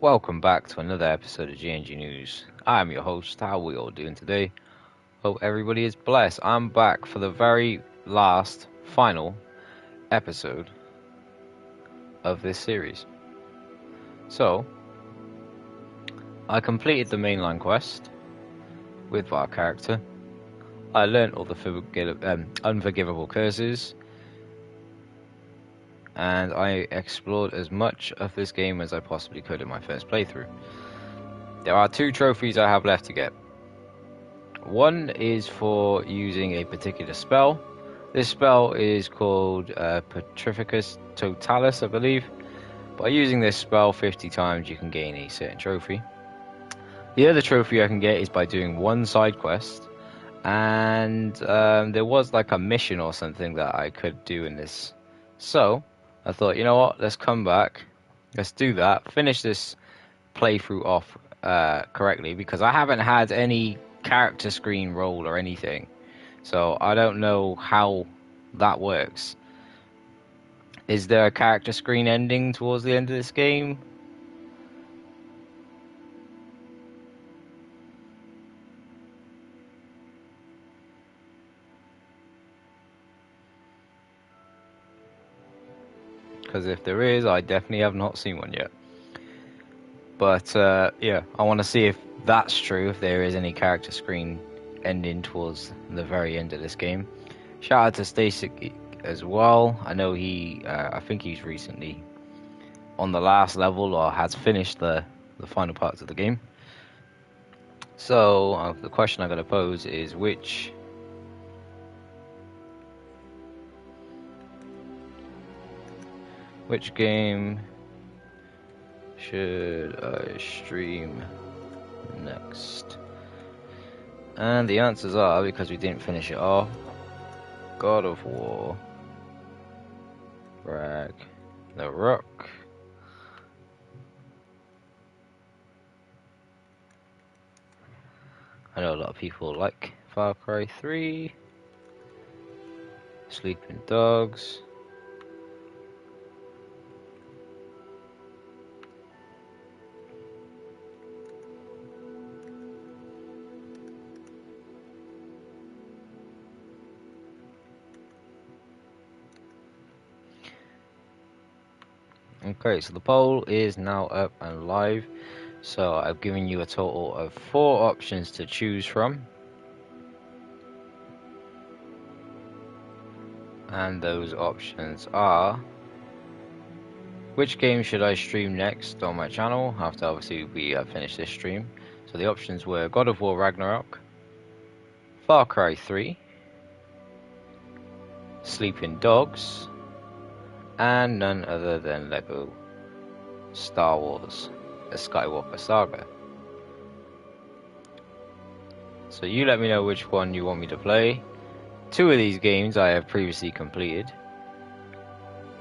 Welcome back to another episode of GNG News. I'm your host. How are we all doing today? Hope everybody is blessed. I'm back for the very last, final episode of this series. So, I completed the mainline quest with our character. I learned all the unforgivable curses. And I explored as much of this game as I possibly could in my first playthrough. There are 2 trophies I have left to get. One is for using a particular spell. This spell is called Petrificus Totalis, I believe. By using this spell 50 times, you can gain a certain trophy. The other trophy I can get is by doing one side quest. And there was like a mission or something that I could do in this. So, I thought, you know what, let's come back. Let's do that. Finish this playthrough off correctly, because I haven't had any character screen roll or anything, so I don't know how that works. Is there a character screen ending towards the end of this game? Because if there is, I definitely have not seen one yet. But yeah, I want to see if that's true, if there is any character screen ending towards the very end of this game. Shout out to Stasic as well. I know I think he's recently on the last level or has finished the final parts of the game. So the question I'm going to pose is which game should I stream next? And the answers are, because we didn't finish it off, God of War, Ragnarok, I know a lot of people like Far Cry 3, Sleeping Dogs, Okay, so the poll is now up and live. So I've given you a total of 4 options to choose from. And those options are: which game should I stream next on my channel after obviously we finish this stream? So the options were God of War Ragnarok, Far Cry 3, Sleeping Dogs, and none other than Lego Star Wars, a Skywalker Saga. So you let me know which one you want me to play. 2 of these games I have previously completed.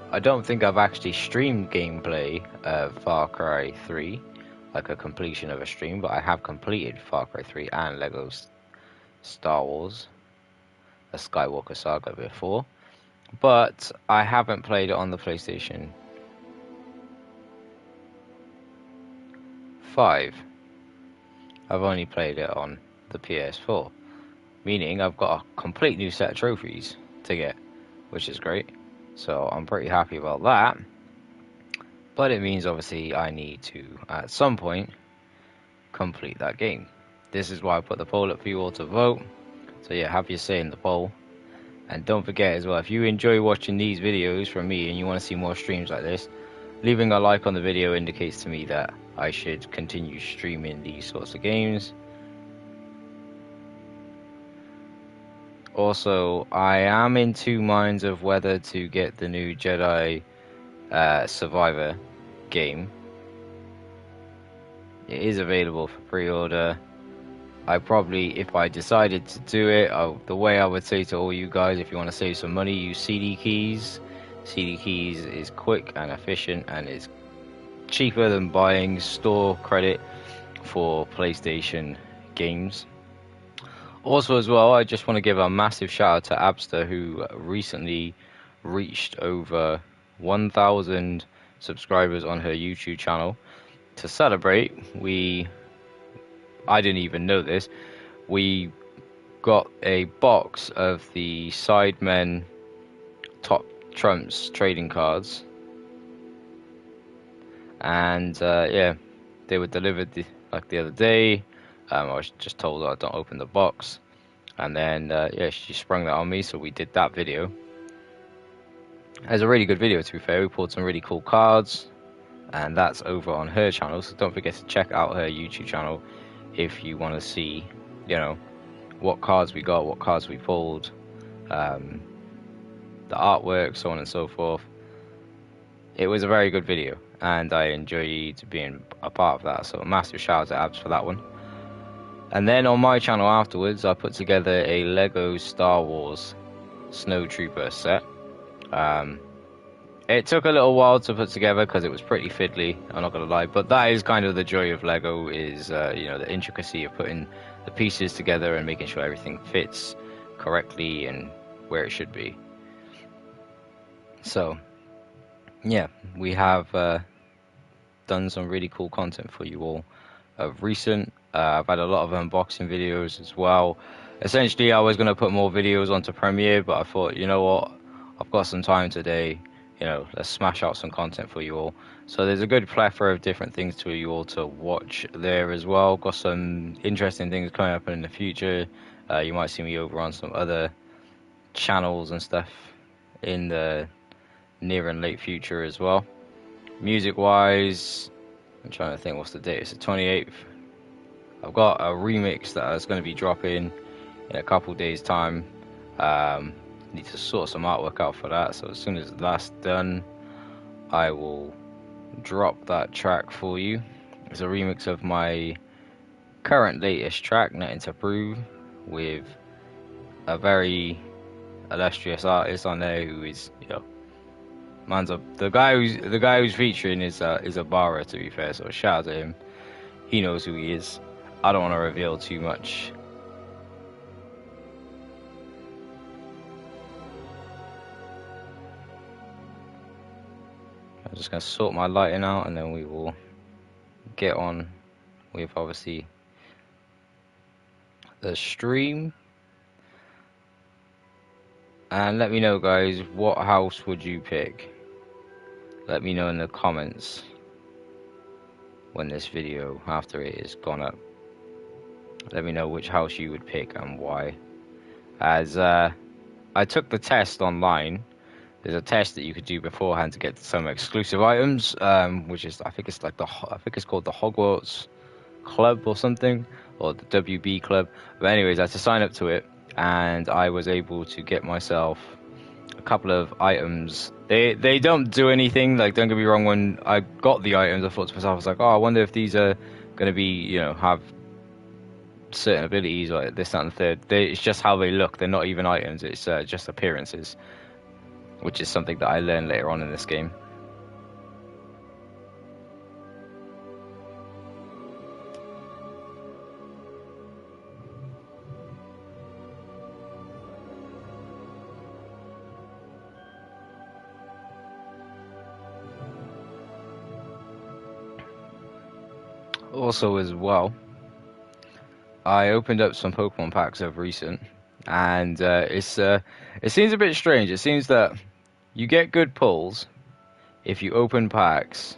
I don't think I've actually streamed gameplay of Far Cry 3, like a completion of a stream, but I have completed Far Cry 3 and Lego Star Wars, a Skywalker Saga before. But I haven't played it on the PlayStation 5. I've only played it on the PS4, meaning I've got a complete new set of trophies to get, which is great. So I'm pretty happy about that. But it means obviously I need to, at some point, complete that game. This is why I put the poll up for you all to vote. So yeah, have your say in the poll. And don't forget as well, if you enjoy watching these videos from me and you want to see more streams like this, leaving a like on the video indicates to me that I should continue streaming these sorts of games. Also, I am in 2 minds of whether to get the new Jedi Survivor game. It is available for pre-order. I probably, if I decided to do it, the way I would say to all you guys, if you want to save some money, use CD keys. CD keys is quick and efficient, and it's cheaper than buying store credit for PlayStation games. Also as well, I just want to give a massive shout out to Abster, who recently reached over 1,000 subscribers on her YouTube channel. to celebrate, I didn't even know this, we got a box of the Sidemen Top Trumps trading cards, and yeah, they were delivered the other day. I was just told I don't open the box, and then yeah, she sprung that on me, so we did that video. It was a really good video, to be fair. We pulled some really cool cards, and that's over on her channel, so don't forget to check out her YouTube channel if you want to see, you know, what cards we got, what cards we pulled, the artwork, so on and so forth. It was a very good video, and I enjoyed being a part of that, so a massive shout out to Abs for that one. And then on my channel afterwards, I put together a Lego Star Wars Snow Trooper set. It took a little while to put together because it was pretty fiddly, I'm not gonna lie, but that is kind of the joy of Lego, is you know, the intricacy of putting the pieces together and making sure everything fits correctly and where it should be. So yeah, we have done some really cool content for you all of recent. I've had a lot of unboxing videos as well. Essentially, I was going to put more videos onto Premiere, but I thought, you know what, I've got some time today, you know, let's smash out some content for you all. So there's a good plethora of different things for you all to watch there as well. Got some interesting things coming up in the future. You might see me over on some other channels and stuff in the near and late future as well. Music wise, I'm trying to think what's the date. It's the 28th. I've got a remix that is going to be dropping in a couple days time. Need to sort some artwork out for that, so as soon as that's done, I will drop that track for you. It's a remix of my current latest track, Nothing to Prove, with a very illustrious artist on there who is, you know, the guy who's featuring is a barra, to be fair, so shout out to him. He knows who he is. I don't want to reveal too much. I'm just going to sort my lighting out, and then we will get on with, obviously, the stream. And let me know, guys, what house would you pick? Let me know in the comments when this video, after it is gone up. Let me know which house you would pick and why. As I took the test online. There's a test that you could do beforehand to get some exclusive items, which is, I think it's called the Hogwarts Club or something, or the WB Club. But anyways, I had to sign up to it, and I was able to get myself a couple of items. They don't do anything, like, don't get me wrong. When I got the items, I thought to myself, I was like, oh, I wonder if these are going to be, you know, have certain abilities, or this, that, and the third. It's just how they look. They're not even items. It's just appearances, which is something that I learned later on in this game. Also, as well, I opened up some Pokemon packs of recent, and it seems a bit strange. It seems that you get good pulls if you open packs,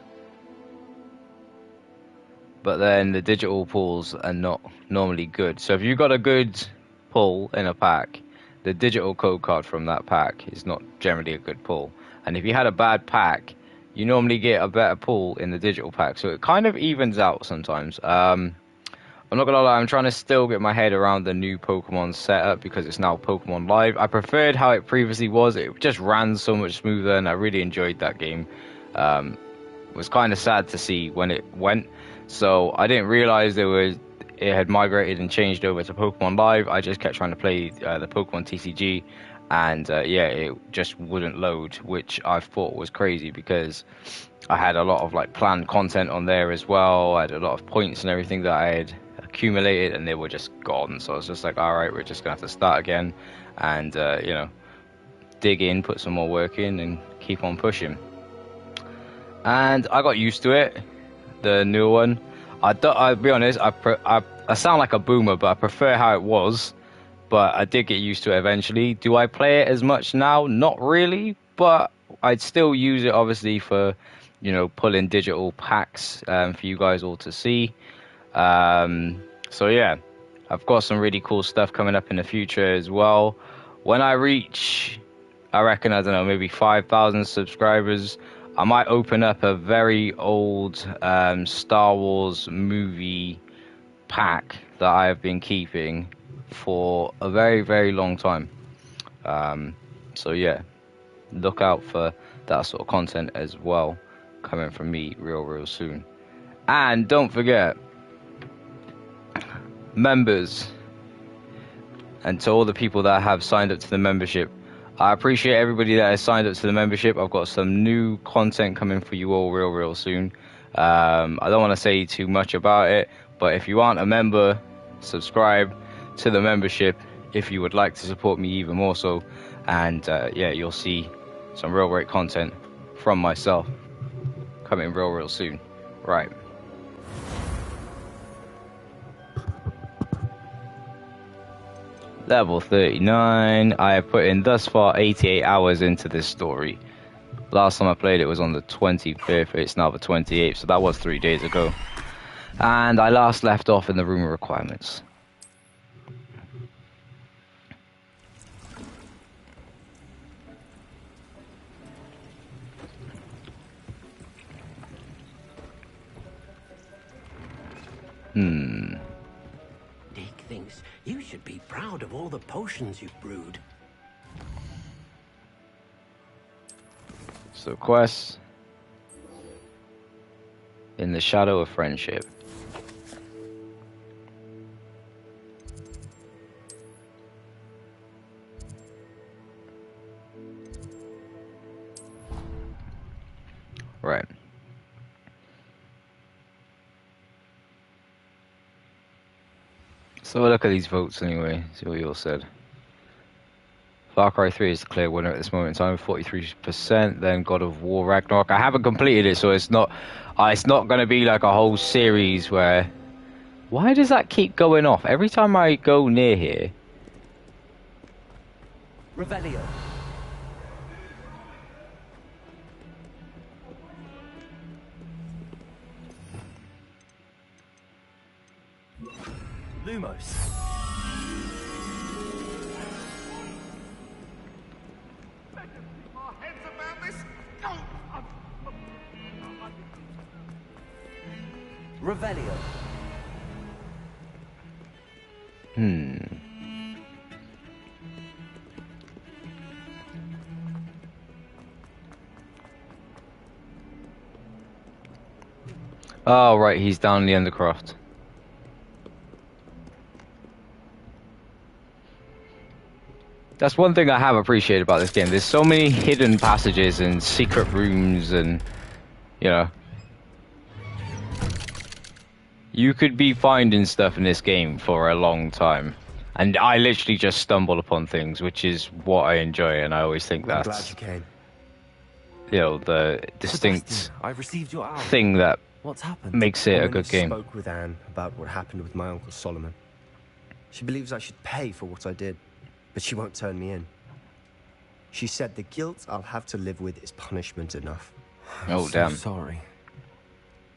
but then the digital pulls are not normally good. So if you got a good pull in a pack, the digital code card from that pack is not generally a good pull. And if you had a bad pack, you normally get a better pull in the digital pack. So it kind of evens out sometimes. I'm not gonna lie, I'm trying to still get my head around the new Pokemon setup because it's now Pokemon Live. I preferred how it previously was. It just ran so much smoother, and I really enjoyed that game. It was kind of sad to see when it went. So I didn't realize it had migrated and changed over to Pokemon Live. I just kept trying to play the Pokemon TCG, and yeah, it just wouldn't load, which I thought was crazy because I had a lot of like planned content on there as well. I had a lot of points and everything that I had accumulated, and they were just gone. So I was just like, all right, we're just gonna have to start again, and you know, dig in, put some more work in, and keep on pushing. And I got used to it. the new one. I'll be honest, I sound like a boomer, but I prefer how it was. But I did get used to it eventually. Do I play it as much now? Not really, but I'd still use it obviously for, you know, pulling digital packs for you guys all to see. So yeah, I've got some really cool stuff coming up in the future as well. When I reach, I reckon, I don't know, maybe 5,000 subscribers, I might open up a very old Star Wars movie pack that I have been keeping for a very, very long time. So yeah, look out for that sort of content as well coming from me real soon. And don't forget, members, and to all the people that have signed up to the membership, I appreciate everybody that has signed up to the membership. I've got some new content coming for you all real soon. I don't want to say too much about it, but if you aren't a member, subscribe to the membership if you would like to support me even more so. And yeah, you'll see some real great content from myself coming real soon. Right. Level 39. I have put in thus far 88 hours into this story. Last time I played it was on the 25th. It's now the 28th, so that was 3 days ago. And I last left off in the room of requirements. Dick thinks you should be proud of all the potions you've brewed. So quests. In the shadow of friendship. Right. So we'll look at these votes anyway, see what you all said. Far Cry 3 is the clear winner at this moment in time, 43%. Then God of War Ragnarok. I haven't completed it, so it's not going to be like a whole series where... Why does that keep going off? Every time I go near here... Revelio. Lumos. Revelio. Oh, right, he's down the Undercroft. That's one thing I have appreciated about this game. There's so many hidden passages and secret rooms and, you know. You could be finding stuff in this game for a long time. And I literally just stumble upon things, which is what I enjoy, and I always think that's... I'm glad you came. You know, the distinct Sebastian, I've received your album. thing that What's happened? makes it a good game. I spoke with Anne about what happened with my Uncle Solomon. She believes I should pay for what I did, but she won't turn me in. She said the guilt I'll have to live with is punishment enough. Oh, I'm damn. so sorry.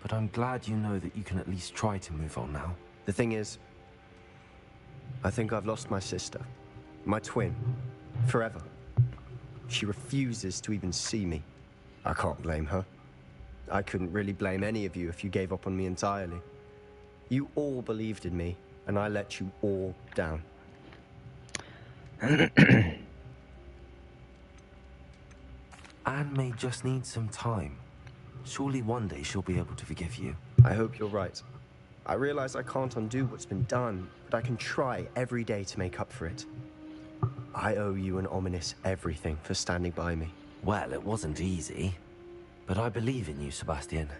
But I'm glad you know that you can at least try to move on now. The thing is, I think I've lost my sister, my twin, forever. She refuses to even see me. I can't blame her. I couldn't really blame any of you if you gave up on me entirely. You all believed in me, and I let you all down. Anne may just need some time. Surely one day she'll be able to forgive you. I hope you're right. I realize I can't undo what's been done, but I can try every day to make up for it. I owe you and Ominous everything for standing by me. Well, it wasn't easy. But I believe in you, Sebastian.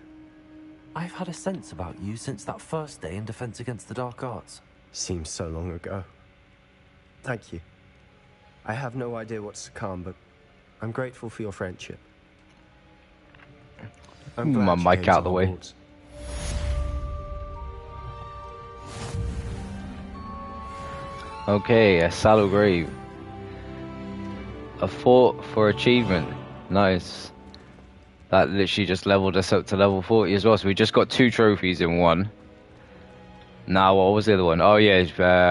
I've had a sense about you since that first day in Defense Against the Dark Arts. Seems so long ago. Thank you. I have no idea what's to come, but I'm grateful for your friendship. I'm My glad you mic came out to of the way. Hogwarts. Okay, a sallow grave. A fort for achievement. Nice. That literally just leveled us up to level 40 as well. So we just got 2 trophies in one. Now, what was the other one? Oh yeah,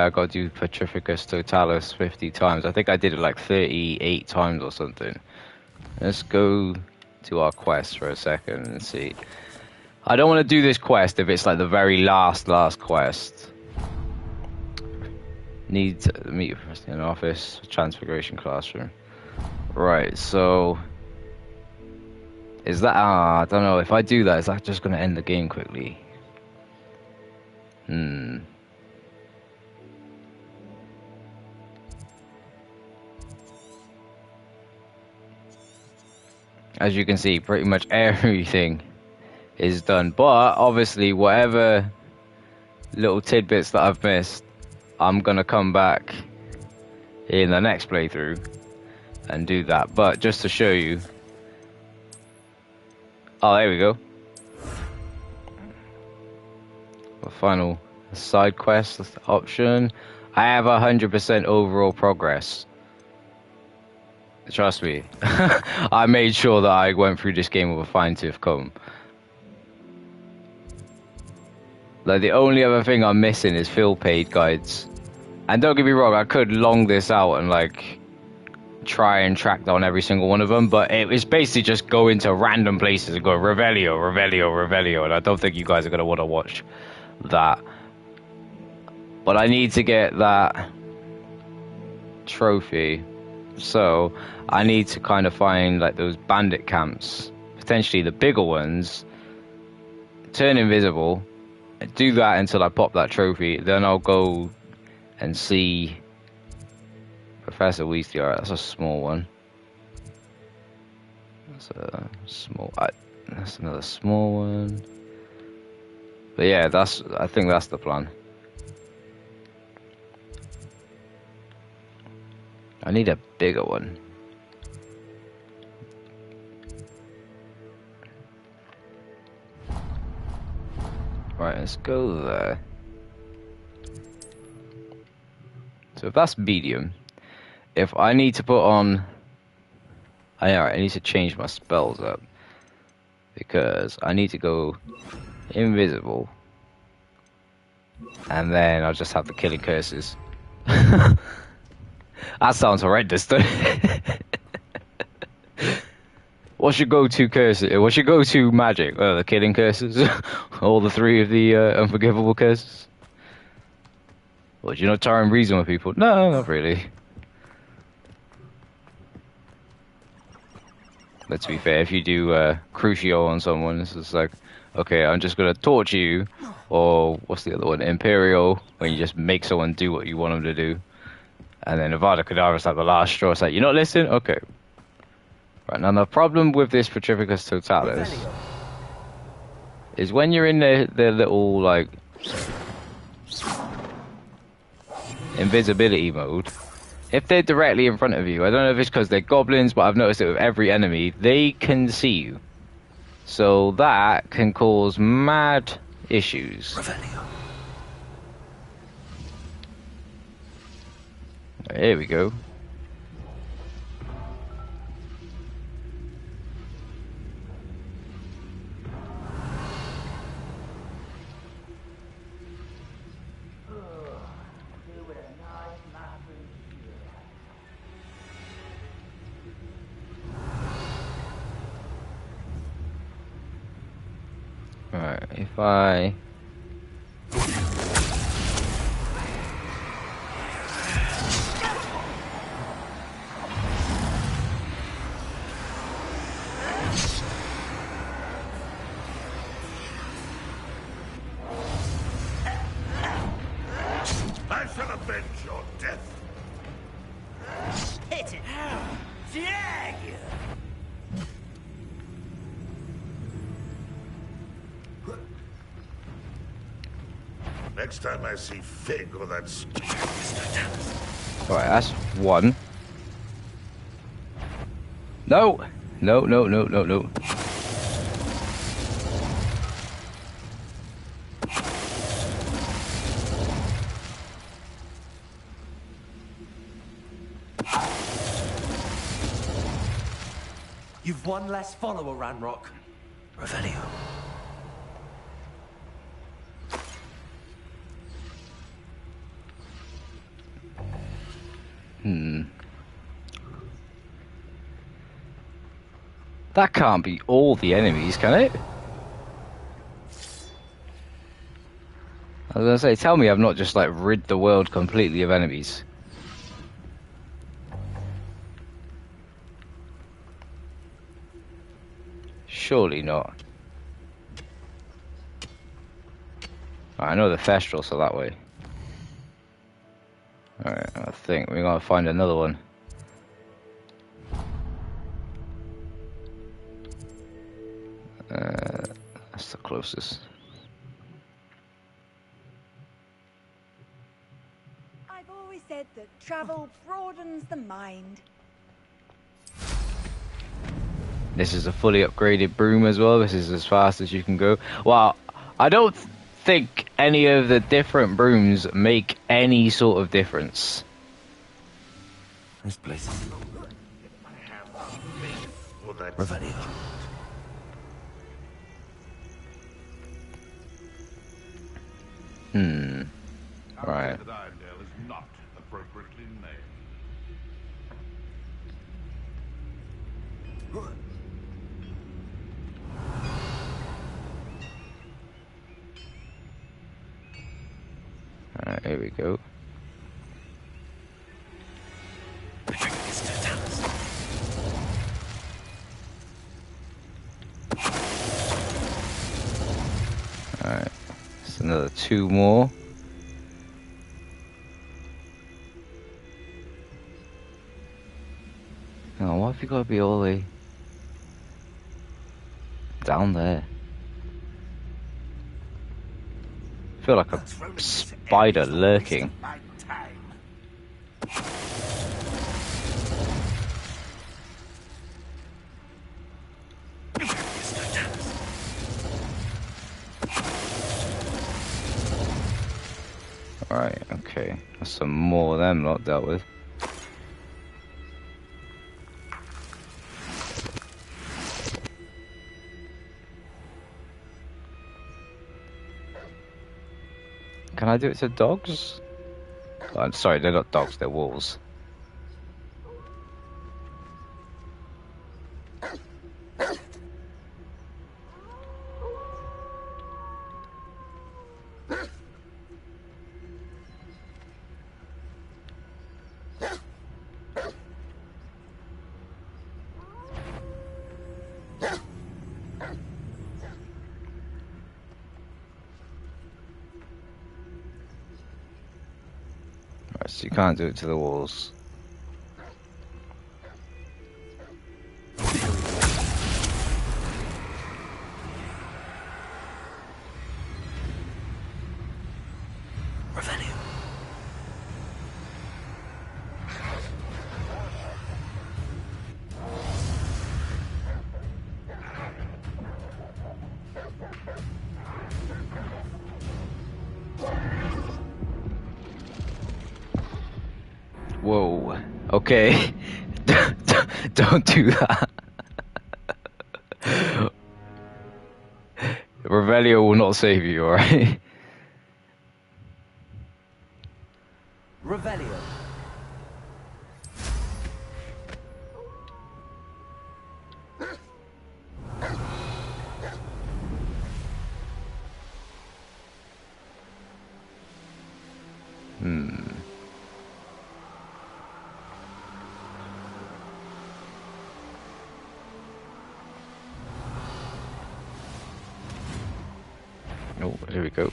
I got to do Petrificus Totalis 50 times. I think I did it like 38 times or something. Let's go to our quest for a second and see. I don't want to do this quest if it's like the very last quest. Need to meet a person in office, Transfiguration Classroom. Right, so... Is that... I don't know. If I do that, is that just going to end the game quickly? As you can see, pretty much everything is done. But, obviously, whatever little tidbits that I've missed, I'm going to come back in the next playthrough and do that. But, just to show you... Oh, there we go. The final side quest option. I have 100% overall progress. Trust me. I made sure that I went through this game with a fine-tooth comb. Like, the only other thing I'm missing is field paid guides. And don't get me wrong, I could long this out and, like, try and track down every single one of them, but it's basically just go into random places and go Revelio, Revelio, Revelio, and I don't think you guys are going to want to watch that. But I need to get that trophy, so I need to kind of find like those bandit camps, potentially the bigger ones, turn invisible, do that until I pop that trophy, then I'll go and see Professor Weasley. Alright, that's a small one. That's a small... that's another small one. But yeah, I think that's the plan. I need a bigger one. Right, let's go there. So if that's medium, if I need to put on... I need to change my spells up. Because I need to go invisible. And then I'll just have the killing curses. That sounds horrendous, doesn't it? What's your go-to curse? What's your go-to magic? Oh, the killing curses? All the 3 of the unforgivable curses? Well, do you know try and reason with people? No, not really. But to be fair, if you do Crucio on someone, it's just like, okay, I'm just gonna torture you, or what's the other one? Imperial, when you just make someone do what you want them to do. And then Avada Kedavra's like the last straw. It's like, you're not listening? Okay. Right, now the problem with this Petrificus Totalis is when you're in the little, like, invisibility mode, if they're directly in front of you, I don't know if it's because they're goblins, but I've noticed it with every enemy, they can see you. So that can cause mad issues. Here we go. Alright, if I... I shall avenge your death. Hit it! Jag! Next time I see Fig or that Alright, that's one. No! No, no, no, no, no. You've one less follower, Ranrock. Revelio. That can't be all the enemies, can it? I was gonna say, tell me I've not just like rid the world completely of enemies. Surely not. I know the Thestrals are that way. Alright, I think we're gonna find another one. That's the closest. I've always said that travel broadens the mind. This is a fully upgraded broom as well. This is as fast as you can go. Well, I don't think any of the different brooms make any sort of difference. This place is Well, that's Revelio. Right. That Irondale is not appropriately named. Alright, here we go. Alright, it's another 2 more. Oh, why have you got to be all the way down there? I feel like a spider lurking. Alright, okay. There's some more of them not dealt with. Can I do it to dogs? Oh, I'm sorry, they're not dogs, they're wolves. Right, so you can't do it to the walls. Revelio. Whoa. Okay. Don't do that. Revelio will not save you, alright? Revelio. Oh, here we go.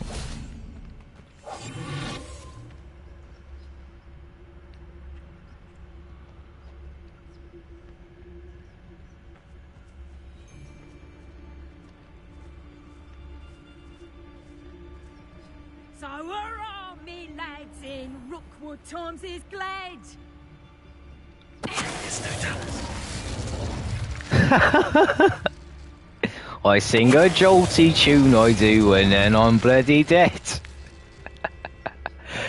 So hurrah, me lads, in Rookwood times is glad. I sing a jolty tune, I do, and then I'm bloody dead.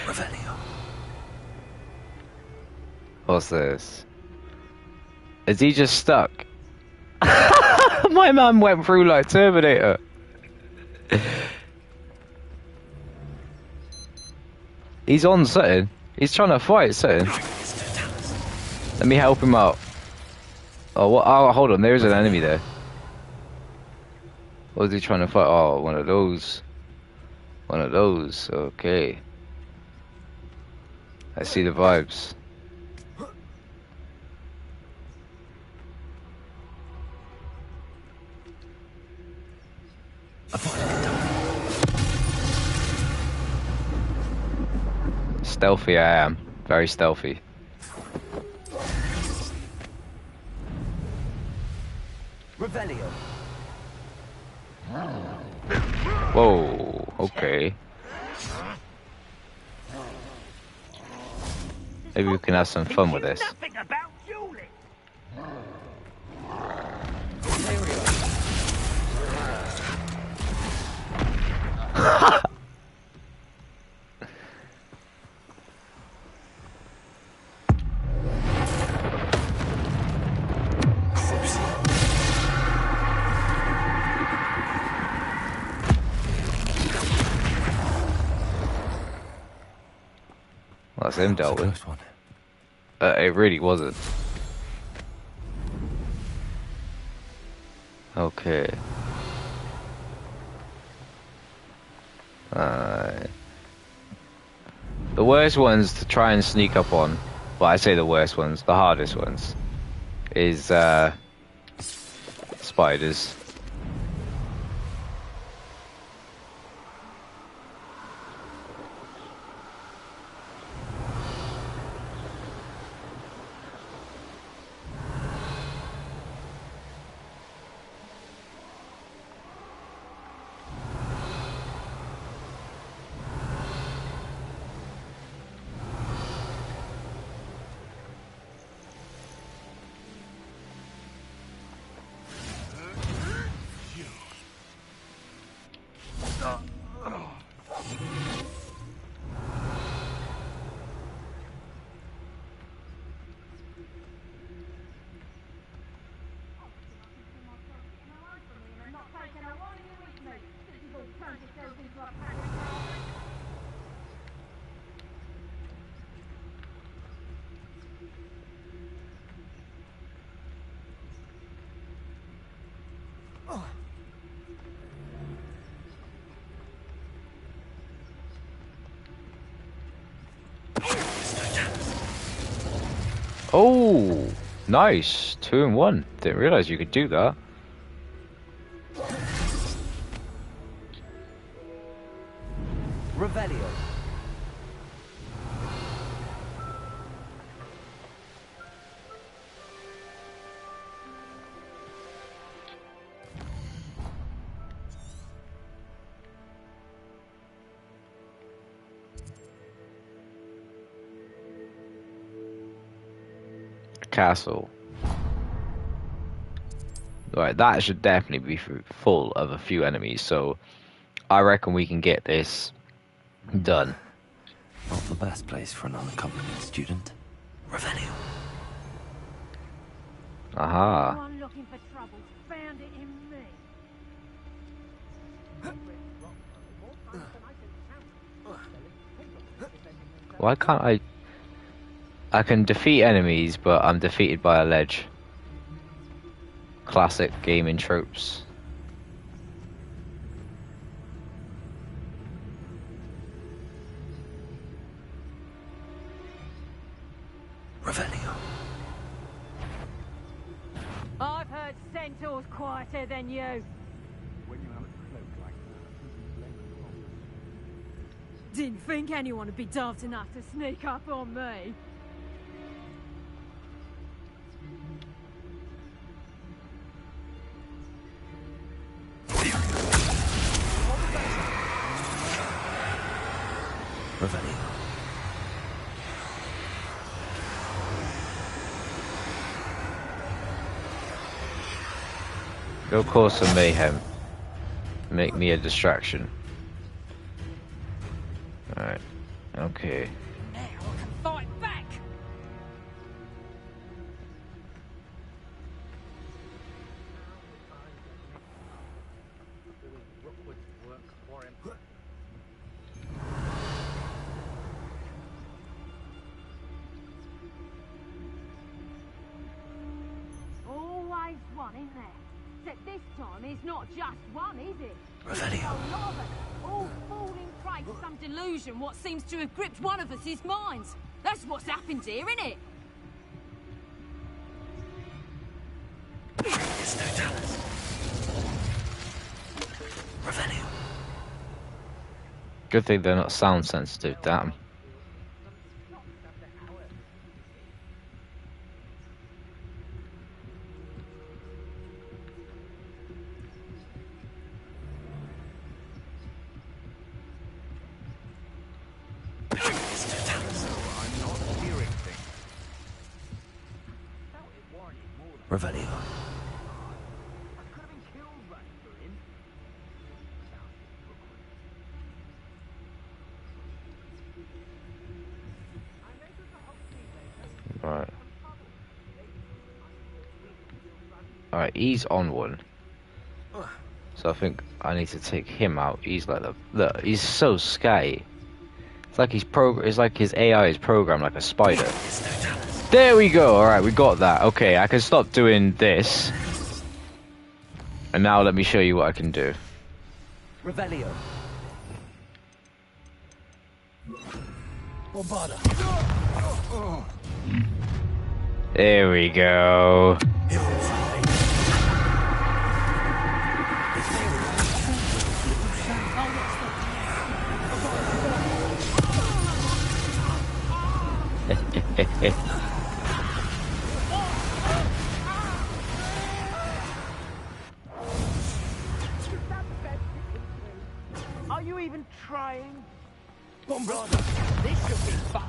Revelio. What's this? Is he just stuck? My man went through like Terminator. He's on something. He's trying to fight something. Let me help him out. Oh, what? Oh, hold on. There's an enemy there. What is he trying to fight? Oh, one of those. One of those. Okay. I see the vibes. Stealthy I am. Very stealthy. Revelio. Whoa, okay. Maybe we can have some fun with this. Nothing about dueling. Well, that's him dealt with. Close one. It really wasn't. Okay. The worst ones to try and sneak up on, well, I say the worst ones, the hardest ones, is spiders. Oh, nice. 2 and 1. Didn't realize you could do that. Revelio. Castle. Right, that should definitely be full of a few enemies, so I reckon we can get this done. Not the best place for an unaccompanied student. Revelio. Aha. Anyone looking for trouble found it in me. Why can't I can defeat enemies, but I'm defeated by a ledge. Classic gaming tropes. Revelio. I've heard centaurs quieter than you. Didn't think anyone would be daft enough to sneak up on me. Revelio. Go cause some mayhem. Make me a distraction. Alright. Okay. Now I can fight back. Except this time it's not just one, is it? Revelio. A lot of us, all falling prey to some delusion what seems to have gripped one of us' minds. That's what's happened here, isn't it? It's no Dallas. Revelio. Good thing they're not sound sensitive, damn. Revelio. Right. Alright, he's on one. So I think I need to take him out. He's like the look, he's so scatty. It's like it's like his AI is programmed like a spider. There we go. Alright, we got that. Okay, I can stop doing this. And now let me show you what I can do. Revelio. Bombarda. There we go. Are you even trying? Bombarda. This should be fun.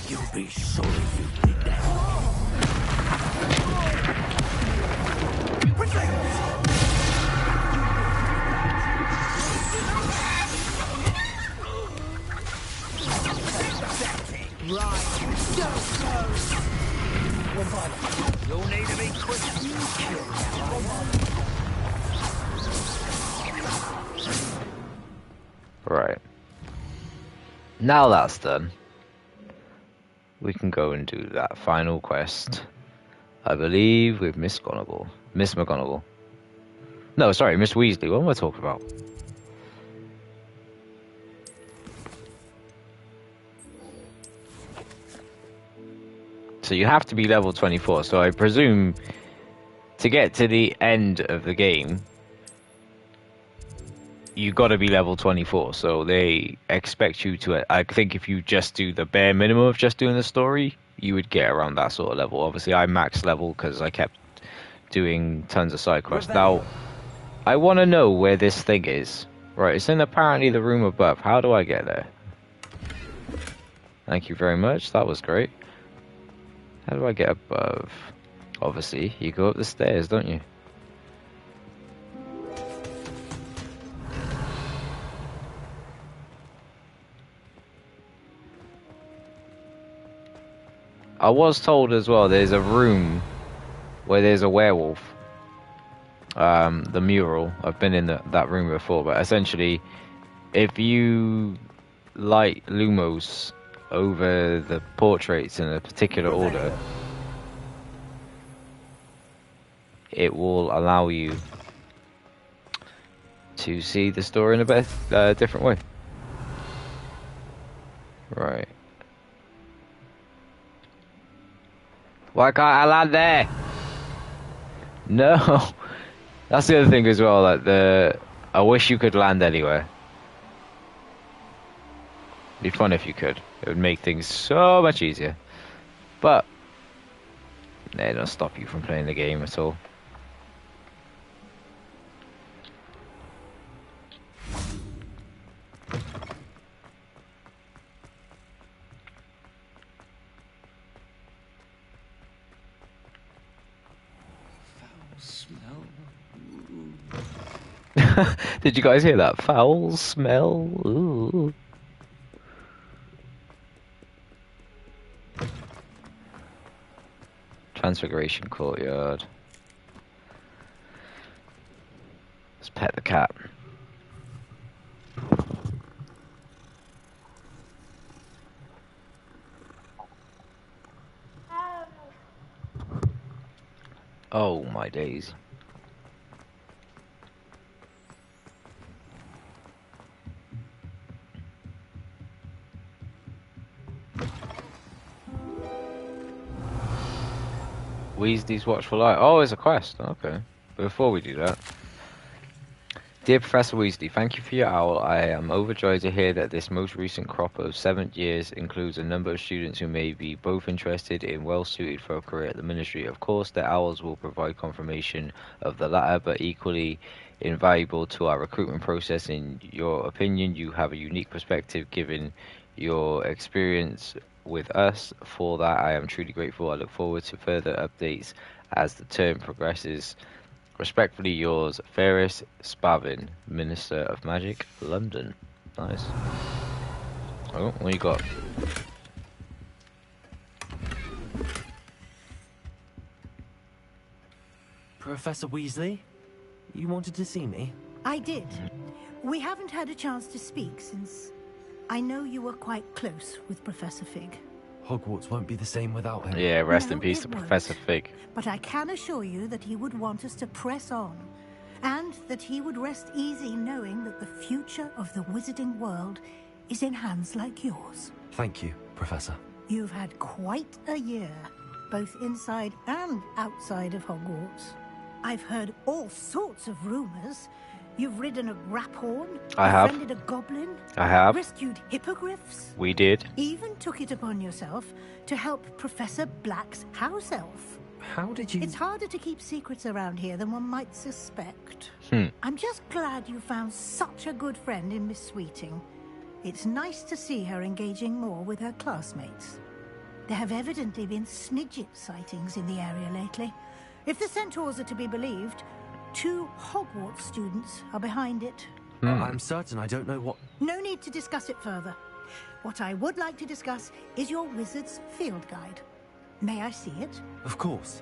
You'll be sorry you did that. Right. You'll need to be quick. Right. Now that's done, we can go and do that final quest. I believe with Miss McGonagall. Miss McGonagall. No, sorry, Miss Weasley. What am I talking about? So you have to be level 24. So I presume to get to the end of the game, you got to be level 24. So they expect you to. I think if you just do the bare minimum of just doing the story, you would get around that sort of level. Obviously, I maxed level because I kept doing tons of side quests. Now, I want to know where this thing is. Right, it's in apparently the room above. How do I get there? Thank you very much. That was great. How do I get above? Obviously, you go up the stairs, don't you? I was told as well there's a room where there's a werewolf. The mural. I've been in that room before, but essentially, if you light Lumos over the portraits in a particular order, it will allow you to see the story in a different way. Right. Why can't I land there? No. That's the other thing as well, like I wish you could land anywhere. It'd be fun if you could. It would make things so much easier. But they don't stop you from playing the game at all. Did you guys hear that? Foul smell. Ooh. Transfiguration courtyard. Let's pet the cat. Oh my days. Weasley's Watchful Eye. Oh, it's a quest. Okay. Before we do that. Dear Professor Weasley, thank you for your owl. I am overjoyed to hear that this most recent crop of 7th years includes a number of students who may be both interested and well suited for a career at the Ministry. Of course, the owls will provide confirmation of the latter, but equally invaluable to our recruitment process. In your opinion, you have a unique perspective given your experience with us. For that, I am truly grateful. I look forward to further updates as the term progresses. Respectfully yours, Ferris Spavin, Minister of Magic, London. Nice. Oh, what you got? Professor Weasley? You wanted to see me? I did. We haven't had a chance to speak since I know you were quite close with Professor Fig. Hogwarts won't be the same without him. Yeah, rest in No, peace it to won't. Professor Fig. But I can assure you that he would want us to press on, and that he would rest easy knowing that the future of the wizarding world is in hands like yours. Thank you, Professor. You've had quite a year, both inside and outside of Hogwarts. I've heard all sorts of rumors. You've ridden a graphorn, I have. befriended a goblin, I have. rescued hippogriffs, We did. even took it upon yourself to help Professor Black's house elf. How did you... It's harder to keep secrets around here than one might suspect. I'm just glad you found such a good friend in Miss Sweeting. It's nice to see her engaging more with her classmates. There have evidently been Snidget sightings in the area lately. If the centaurs are to be believed, 2 Hogwarts students are behind it. I'm certain I don't know what... No need to discuss it further. What I would like to discuss is your wizard's field guide. May I see it? Of course.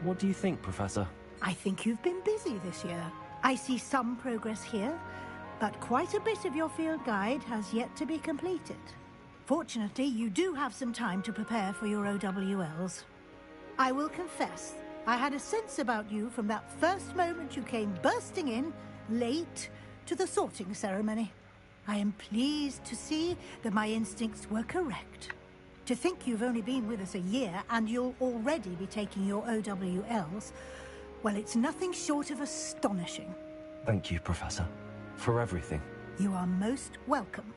What do you think, Professor? I think you've been busy this year. I see some progress here, but quite a bit of your field guide has yet to be completed. Fortunately, you do have some time to prepare for your OWLs. I will confess, I had a sense about you from that first moment you came bursting in, late, to the sorting ceremony. I am pleased to see that my instincts were correct. To think you've only been with us a year and you'll already be taking your OWLs, well, it's nothing short of astonishing. Thank you, Professor, for everything. You are most welcome.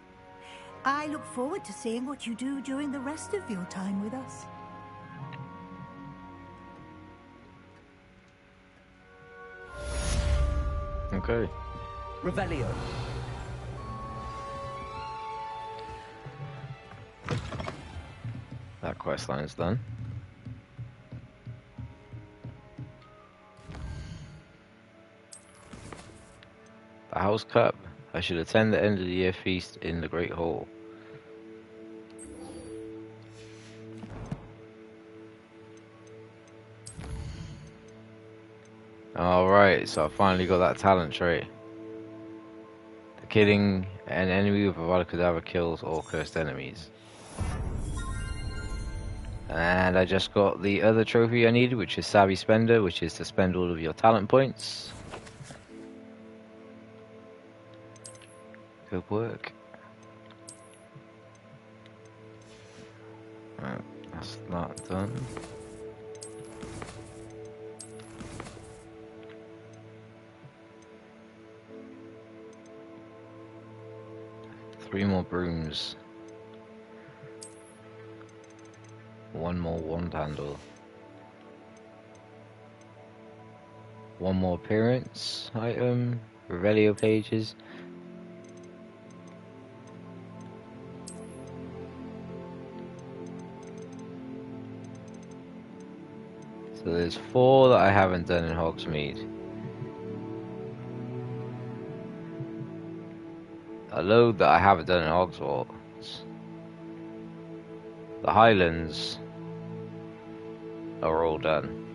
I look forward to seeing what you do during the rest of your time with us. Okay. Revelio. That quest line's done. The House Cup. I should attend the end of the year feast in the Great Hall. Alright, so I finally got that talent trait. The killing an enemy with a Abracadabra kills all cursed enemies. And I just got the other trophy I needed, which is Savvy Spender, which is to spend all of your talent points. Good work. Right, that's not done. Three more brooms. One more wand handle. One more appearance item. Revelio pages. So there's 4 that I haven't done in Hogsmeade. A load that I haven't done in Hogwarts. The Highlands are all done.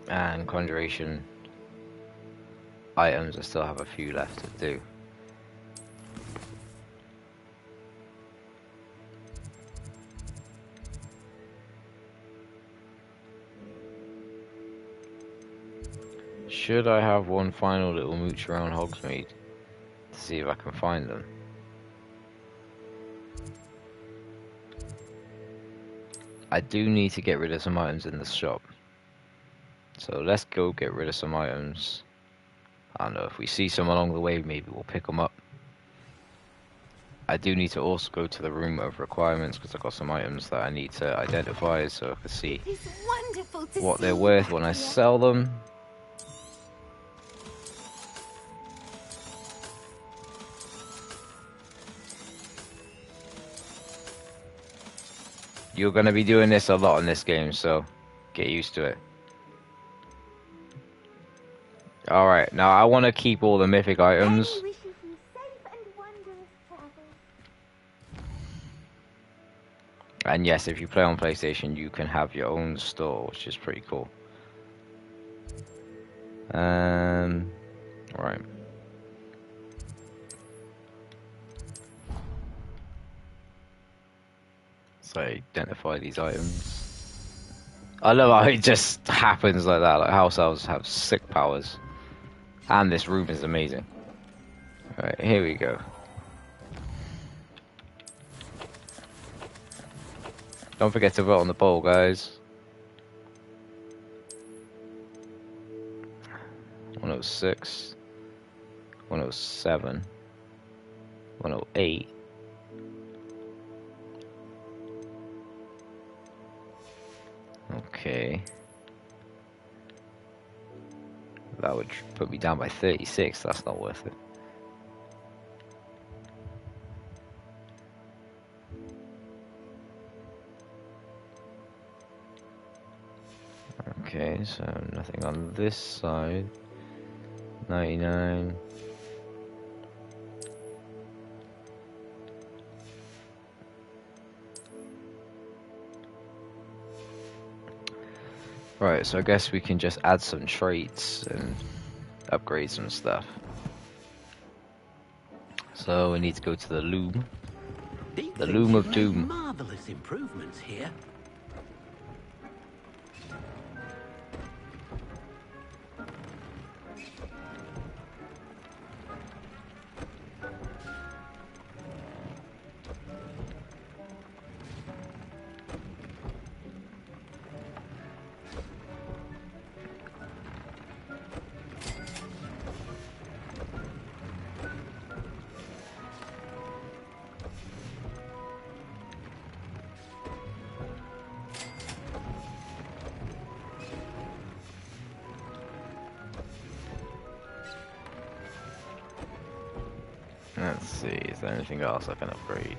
And conjuration items, I still have a few left to do. Should I have one final little mooch around Hogsmeade to see if I can find them? I do need to get rid of some items in the shop. So let's go get rid of some items. I don't know, if we see some along the way, maybe we'll pick them up. I do need to also go to the room of requirements because I've got some items that I need to identify so I can see what they're worth when I sell them. You're going to be doing this a lot in this game, so get used to it. Alright, now I want to keep all the mythic items. And yes, if you play on PlayStation, you can have your own store, which is pretty cool. Right. So identify these items. I love how it just happens like that. Like house elves have sick powers. And this room is amazing. Alright, here we go. Don't forget to vote on the poll, guys. 106, 107, 108. Okay. That would put me down by 36. That's not worth it. Okay, so nothing on this side. 99. Right, so I guess we can just add some traits and upgrade some stuff. So we need to go to the loom. The loom of doom. Marvelous improvements here. Let's see, is there anything else I can upgrade?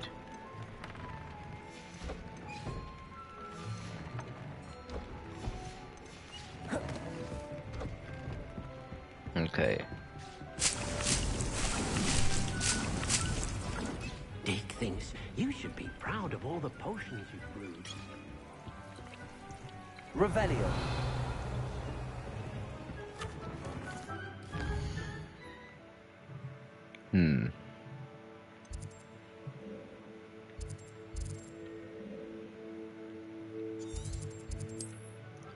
Okay. Dick thinks you should be proud of all the potions you've brewed. Revelio.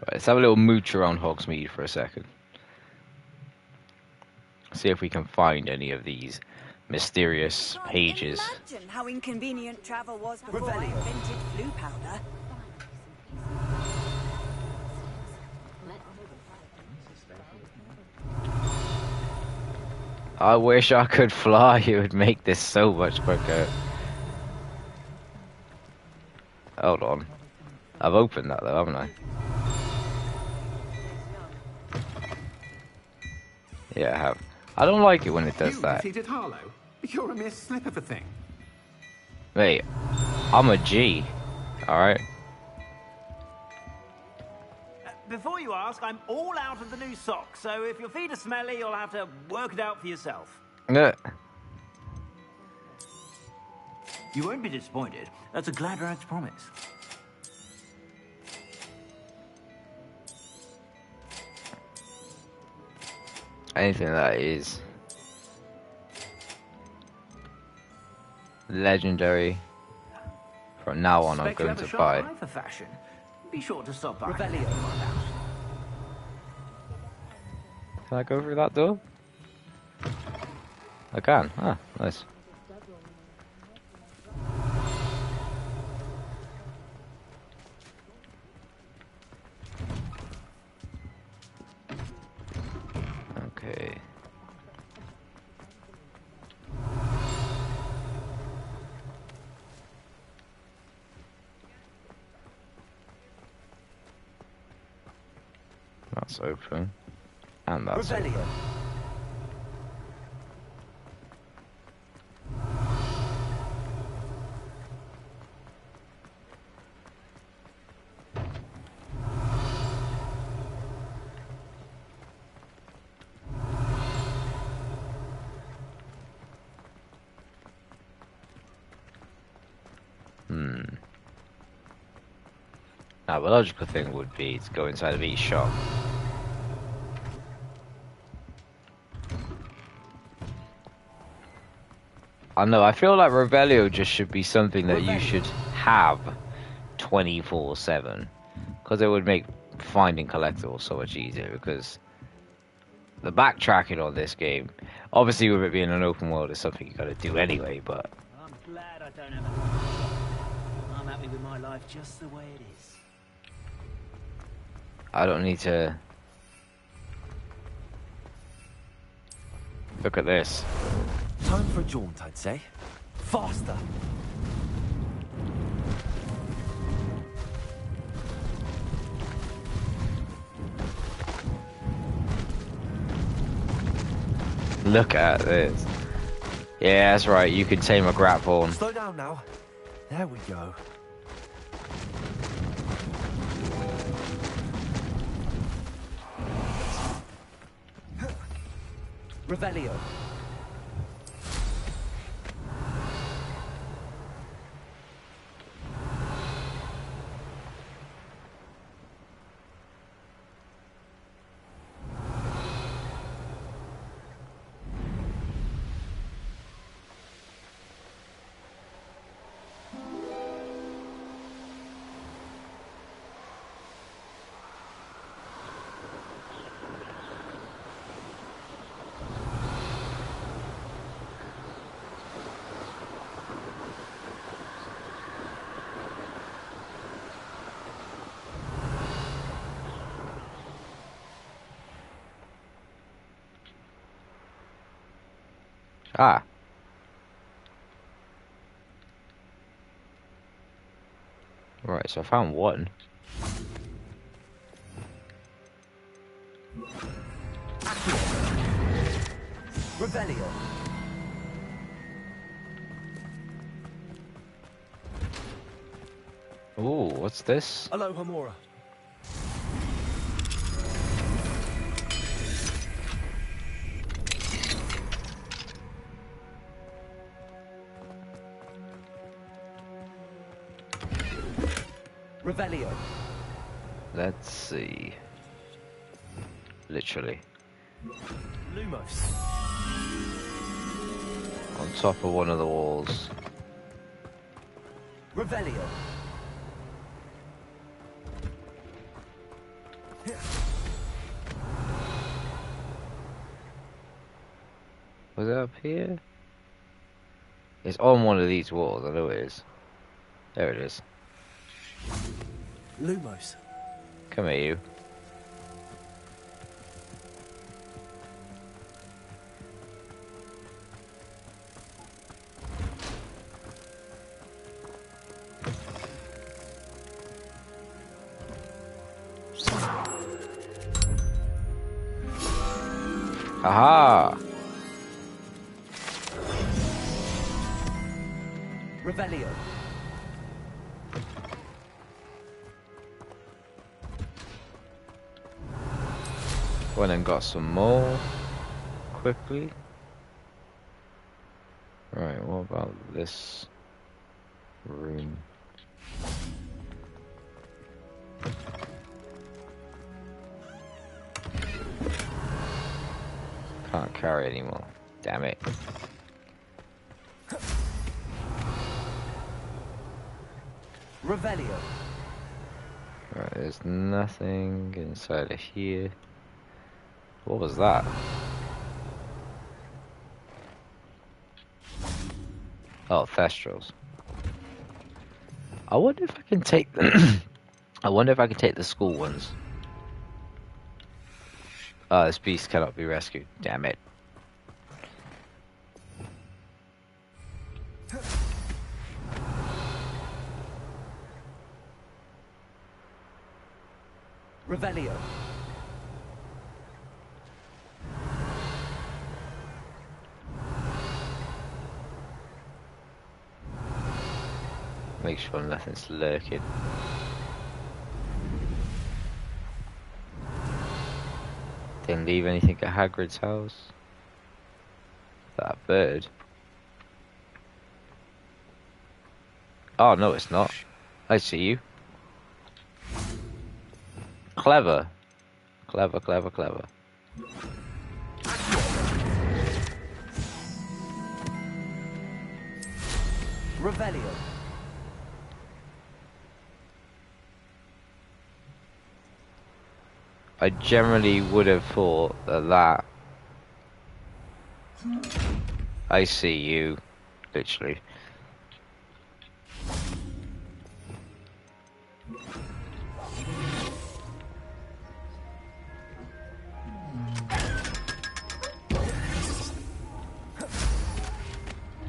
Right, let's have a little mooch around Hogsmeade for a second. See if we can find any of these mysterious pages. Imagine how inconvenient travel was before I invented blue powder. I wish I could fly. It would make this so much quicker. Hold on. I've opened that though, haven't I? Yeah, I have. I don't like it when it does that. You defeated Harlow? You're a mere slip of a thing. Wait, I'm a G. Alright. Before you ask, I'm all out of the new socks, so if your feet are smelly, you'll have to work it out for yourself. You won't be disappointed. That's a Gladrag's promise. Anything that is legendary, from now on I'm going to buy. For fashion. Be sure to stop by. Revelio. Can I go through that door? I can. Ah, nice. Okay. That's open. And that's open. Now, the logical thing would be to go inside of each shop. I know, I feel like Revelio just should be something that you should have 24/7. Because it would make finding collectibles so much easier, because the backtracking on this game, obviously with it being an open world, is something you gotta do anyway, but... I'm glad I don't have a... I'm happy with my life just the way it is. I don't need to... Look at this. Time for a jaunt, I'd say. Faster! Look at this. Yeah, that's right, you can tame a grapphorn. Slow down now. There we go. Revelio. Ah. Right, so I found one. Revelio. Ooh, what's this? Aloha Mora. Revelio. Let's see. Literally. Lumos. On top of one of the walls. Revelio. Was it up here? It's on one of these walls, I know it is. There it is. Lumos. Come here, you. Aha! Revelio. Went and got some more quickly. Right, what about this room? Can't carry anymore. Damn it. Revelio. Right, there's nothing inside of here. What was that? Oh, Thestrals. I wonder if I can take the I wonder if I can take the school ones. Oh, this beast cannot be rescued. Damn it. Revelio. Make sure nothing's lurking. Didn't leave anything at Hagrid's house. That bird. Oh, no, it's not. I see you. Clever. Clever, clever, clever. Revelio. I generally would have thought that I see you, literally.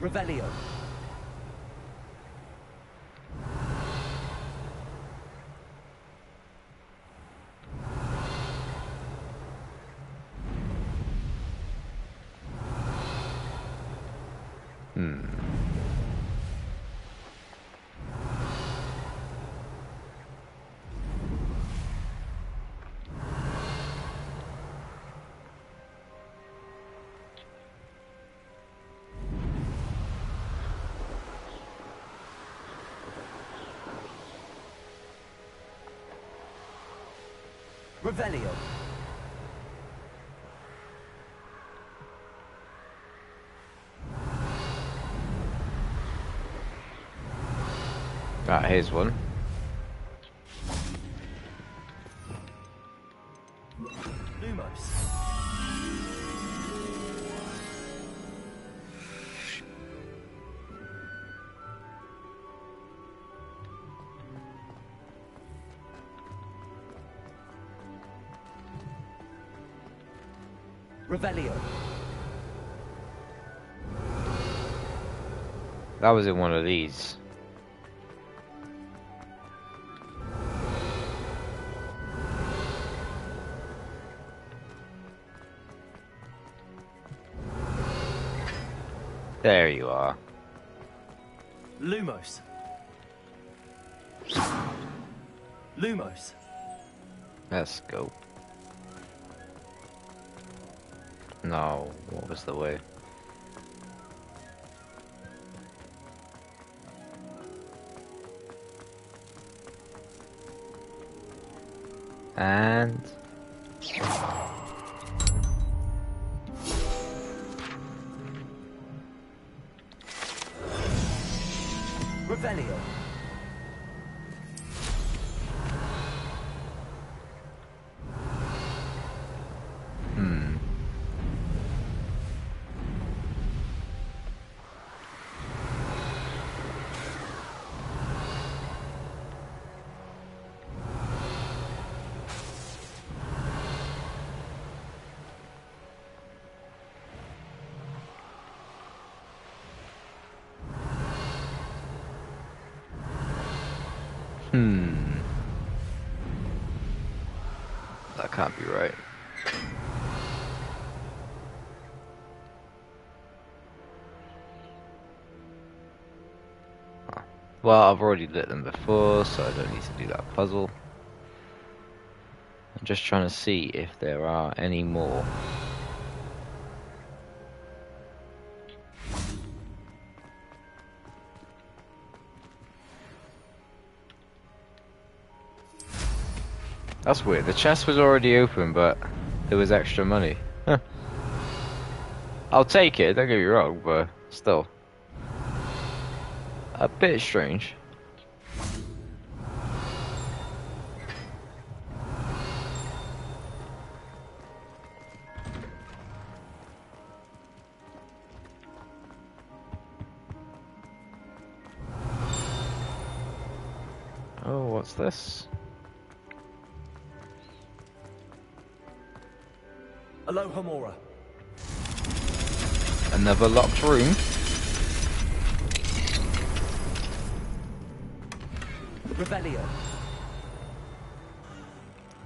Revelio. Revelio. Ah, here's one. Lumos. Revelio. That was in one of these. There you are. Lumos. Lumos. Let's go. No, what was the way? And Revelio. That can't be right. Well, I've already lit them before, so I don't need to do that puzzle. I'm just trying to see if there are any more. That's weird. The chest was already open, but there was extra money. Huh. I'll take it, don't get me wrong, but still. A bit strange. What's this? Aloha Mora. Another locked room. Revelio.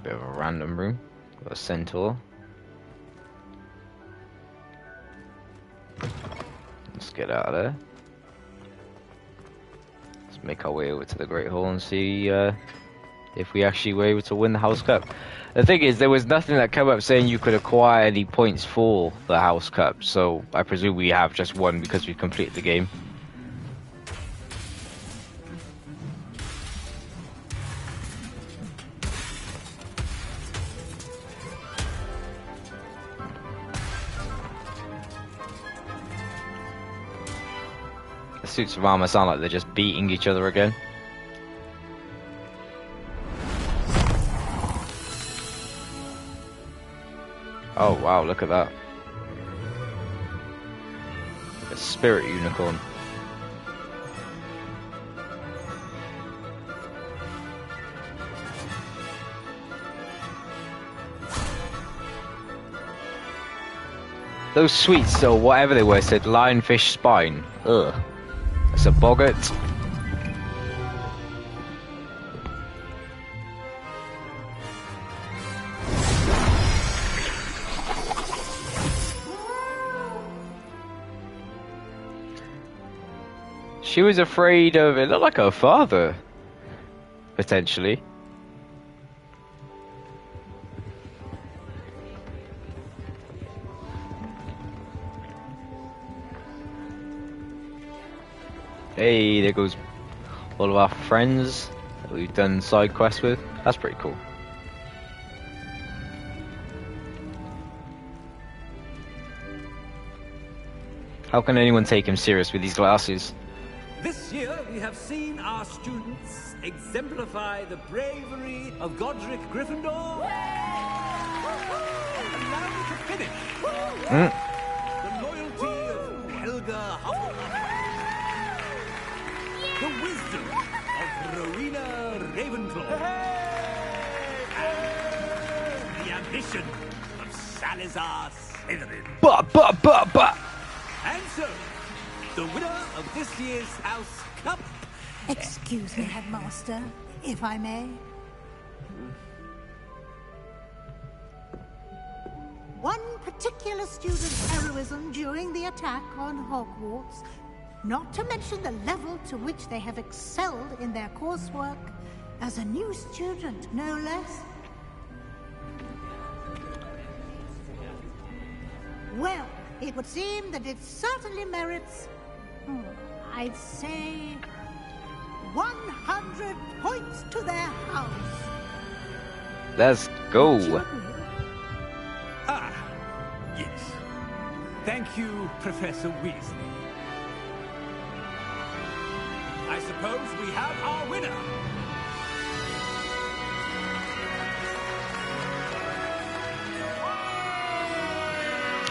Bit of a random room. Got a centaur. Let's get out of there. Let's make our way over to the Great Hall and see if we actually were able to win the House Cup. The thing is, there was nothing that came up saying you could acquire any points for the House Cup, so I presume we have just won because we completed the game. The suits of armor sound like they're just beating each other again. Oh wow, look at that. A spirit unicorn. Those sweets, or whatever they were, said lionfish spine. Ugh. That's a boggart. She was afraid of, it looked like her father, potentially. Hey, there goes all of our friends that we've done side quests with. That's pretty cool. How can anyone take him serious with these glasses? This year, we have seen our students exemplify the bravery of Godric Gryffindor. And now we can finish. The loyalty of Helga Hufflepuff. The wisdom of Rowena Ravenclaw. And the ambition of Salazar Slytherin. And so, the winner of this year's House Cup. Excuse me, Headmaster, if I may. One particular student's heroism during the attack on Hogwarts, not to mention the level to which they have excelled in their coursework, as a new student, no less. Well, it would seem that it certainly merits, I'd say, 100 points to their house. Let's go. Ah, yes. Thank you, Professor Weasley. I suppose we have our winner.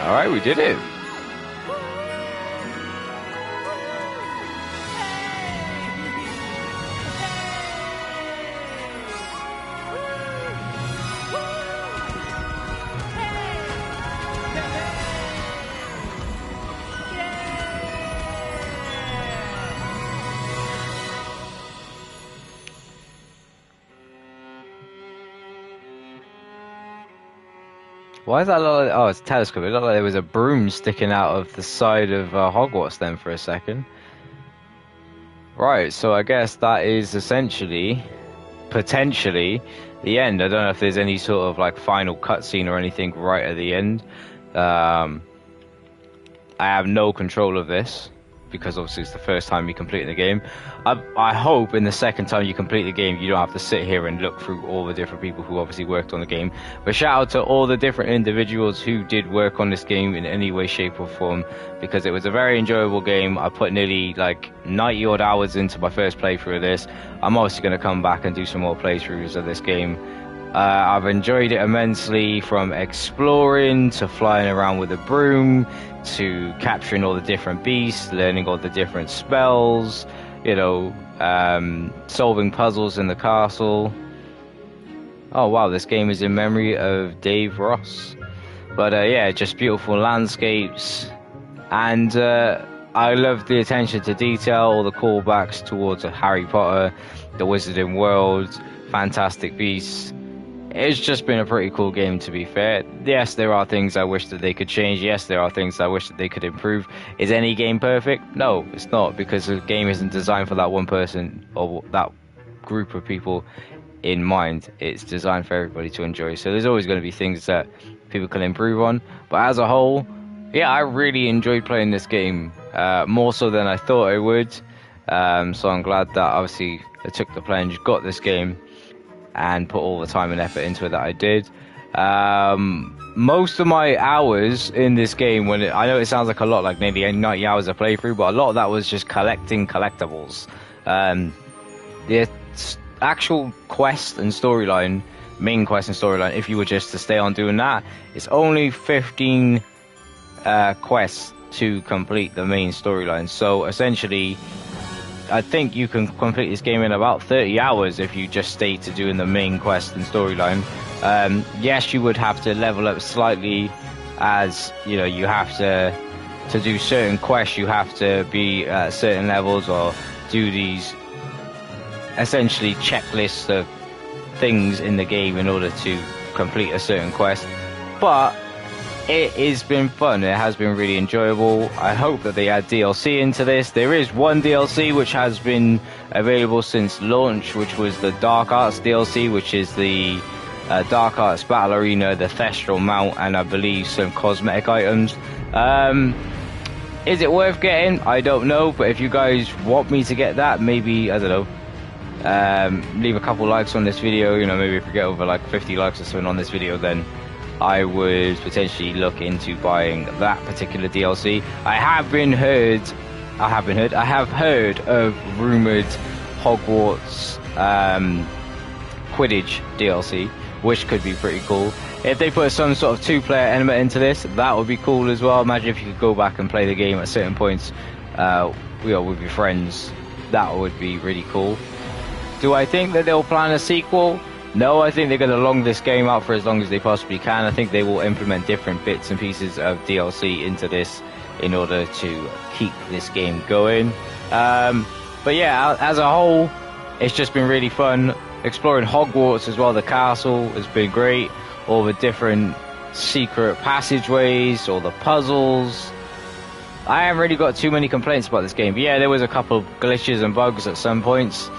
All right, we did it. Why is that look like, oh, it's a telescope. It looked like there was a broom sticking out of the side of Hogwarts then for a second. Right, so I guess that is essentially, potentially, the end. I don't know if there's any sort of like final cutscene or anything right at the end. I have no control of this, because obviously it's the first time you complete the game. I hope in the second time you complete the game you don't have to sit here and look through all the different people who obviously worked on the game. But shout out to all the different individuals who did work on this game in any way, shape or form, because it was a very enjoyable game. I put nearly like 90 odd hours into my first playthrough of this. I'm obviously going to come back and do some more playthroughs of this game. I've enjoyed it immensely, from exploring to flying around with a broom to capturing all the different beasts, learning all the different spells, you know, solving puzzles in the castle. Oh wow, this game is in memory of Dave Ross. But yeah, just beautiful landscapes, and I love the attention to detail, all the callbacks towards Harry Potter, the Wizarding World, Fantastic Beasts. It's just been a pretty cool game, to be fair. Yes, there are things I wish that they could change. Yes, there are things I wish that they could improve. Is any game perfect? No, it's not, because the game isn't designed for that one person or that group of people in mind. It's designed for everybody to enjoy. So there's always going to be things that people can improve on. But as a whole, yeah, I really enjoyed playing this game, more so than I thought I would. So I'm glad that obviously I took the plunge, got this game, and put all the time and effort into it that I did. Most of my hours in this game, I know it sounds like a lot, like maybe 90 hours of playthrough, but a lot of that was just collecting collectibles. The actual quest and storyline, main quest and storyline, if you were just to stay on doing that, it's only 15 quests to complete the main storyline. So essentially, I think you can complete this game in about 30 hours if you just stay to doing the main quest and storyline. Yes, you would have to level up slightly, as you know, you have to do certain quests, you have to be at certain levels or do these essentially checklists of things in the game in order to complete a certain quest. But it has been fun. It has been really enjoyable. I hope that they add DLC into this. There is one DLC which has been available since launch, which was the Dark Arts DLC, which is the Dark Arts Battle Arena, the Thestral Mount, and I believe some cosmetic items. Is it worth getting? I don't know, but if you guys want me to get that, maybe, I don't know, leave a couple likes on this video. You know, maybe if we get over like 50 likes or something on this video, then I would potentially look into buying that particular DLC. I have heard of rumored Hogwarts Quidditch DLC, which could be pretty cool. If they put some sort of two-player element into this, that would be cool as well. Imagine if you could go back and play the game at certain points, with your friends. That would be really cool. Do I think that they'll plan a sequel? No, I think they're going to long this game out for as long as they possibly can. I think they will implement different bits and pieces of DLC into this in order to keep this game going. But yeah, as a whole, it's just been really fun. Exploring Hogwarts as well, the castle has been great. All the different secret passageways, all the puzzles. I haven't really got too many complaints about this game. But yeah, there was a couple of glitches and bugs at some points,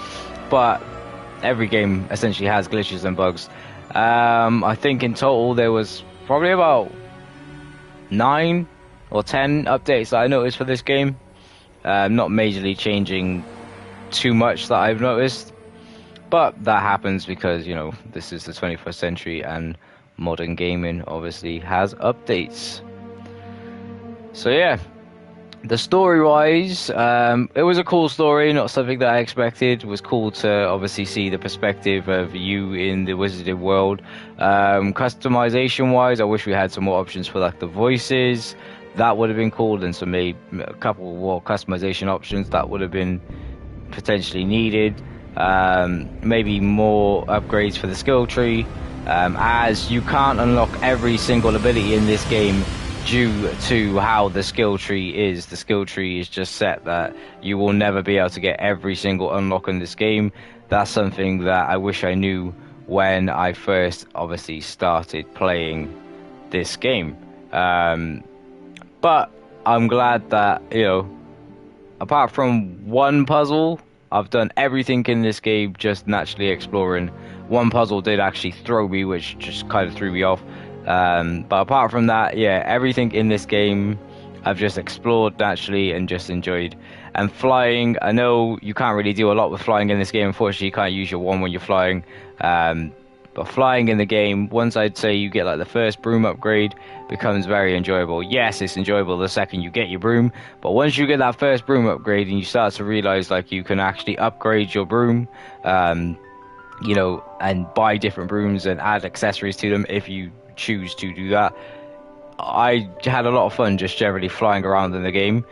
but every game essentially has glitches and bugs. I think in total there was probably about 9 or 10 updates that I noticed for this game. Not majorly changing too much that I've noticed, but that happens because, you know, this is the 21st century and modern gaming obviously has updates. So yeah, the story-wise, it was a cool story, not something that I expected. It was cool to obviously see the perspective of you in the Wizarding World. Customization-wise, I wish we had some more options for like the voices. That would have been cool, and so maybe a couple more customization options that would have been potentially needed. Maybe more upgrades for the skill tree, as you can't unlock every single ability in this game due to how the skill tree is. The skill tree is just set that you will never be able to get every single unlock in this game. That's something that I wish I knew when I first obviously started playing this game. But I'm glad that, you know, apart from one puzzle, I've done everything in this game just naturally exploring. One puzzle did actually throw me, which just kind of threw me off. But apart from that, yeah, everything in this game I've just explored naturally and just enjoyed. And flying, I know you can't really do a lot with flying in this game. Unfortunately, you can't use your wand when you're flying. But flying in the game, once I'd say you get like the first broom upgrade, becomes very enjoyable. Yes, it's enjoyable the second you get your broom, but once you get that first broom upgrade and you start to realize like you can actually upgrade your broom, you know, and buy different brooms and add accessories to them if you choose to do that. I had a lot of fun just generally flying around in the game.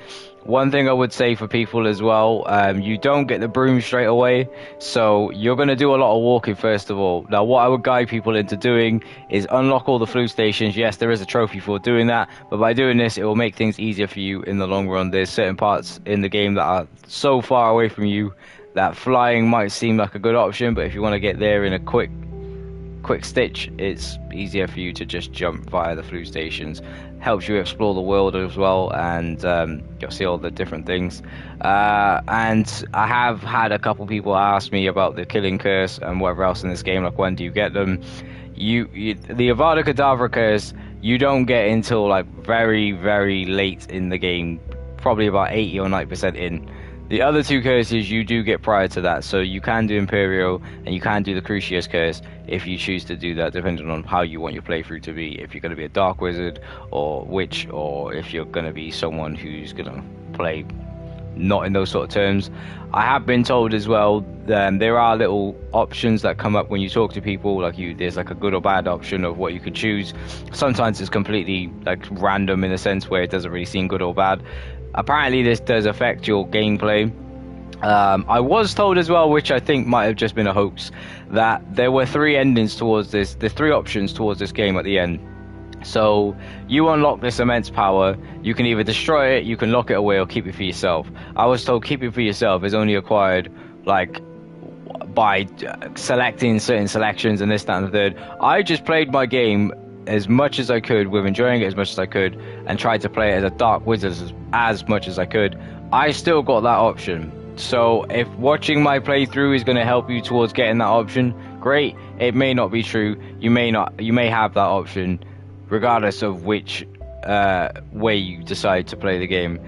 One thing I would say for people as well, you don't get the broom straight away, so you're going to do a lot of walking first of all. Now, what I would guide people into doing is unlock all the flu stations. Yes, there is a trophy for doing that, but by doing this, it will make things easier for you in the long run. There's certain parts in the game that are so far away from you that flying might seem like a good option, but if you want to get there in a quick stitch, it's easier for you to just jump via the flu stations. Helps you explore the world as well, and you'll see all the different things. And I have had a couple people ask me about the killing curse and whatever else in this game, like when do you get them. The Avada Kedavra curse you don't get until like very, very late in the game, probably about 80 or 90% in. The other two curses you do get prior to that, so you can do Imperial and you can do the Crucius curse if you choose to do that, depending on how you want your playthrough to be. If you're going to be a Dark Wizard or Witch, or if you're going to be someone who's going to play not in those sort of terms. I have been told as well there are little options that come up when you talk to people, like there's like a good or bad option of what you could choose. Sometimes it's completely like random in a sense where it doesn't really seem good or bad. Apparently this does affect your gameplay. I was told as well, which I think might have just been a hoax, that there were three endings towards this, the three options towards this game at the end. So you unlock this immense power, you can either destroy it, you can lock it away, or keep it for yourself. I was told keep it for yourself is only acquired like by selecting certain selections and this, that, and the third. I just played my game as much as I could, with enjoying it as much as I could, and tried to play it as a Dark Wizard as much as I could. I still got that option. So if watching my playthrough is going to help you towards getting that option, great. It may not be true. You may have that option regardless of which way you decide to play the game.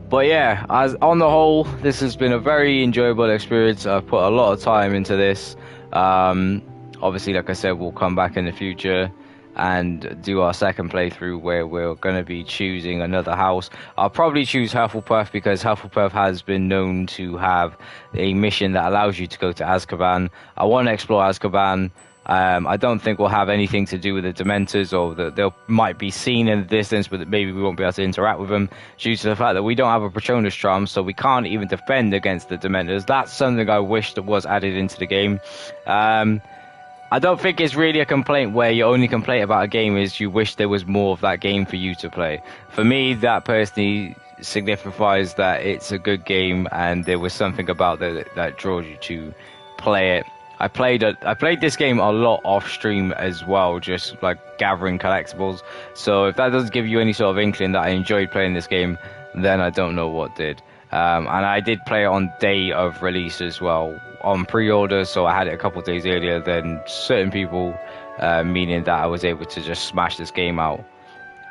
But yeah, on the whole, this has been a very enjoyable experience. I've put a lot of time into this. Obviously, like I said, we'll come back in the future and do our second playthrough where we're going to be choosing another house. I'll probably choose Hufflepuff because Hufflepuff has been known to have a mission that allows you to go to Azkaban. I want to explore Azkaban. I don't think we'll have anything to do with the Dementors, or that they might be seen in the distance, but maybe we won't be able to interact with them due to the fact that we don't have a Patronus charm, so we can't even defend against the Dementors. That's something I wish that was added into the game. I don't think it's really a complaint where your only complaint about a game is you wish there was more of that game for you to play. For me, that personally signifies that it's a good game and there was something about that draws you to play it. I played this game a lot off stream as well, just like gathering collectibles. So if that doesn't give you any sort of inkling that I enjoyed playing this game, then I don't know what did. And I did play it on day of release as well, on pre-order, so I had it a couple of days earlier than certain people, meaning that I was able to just smash this game out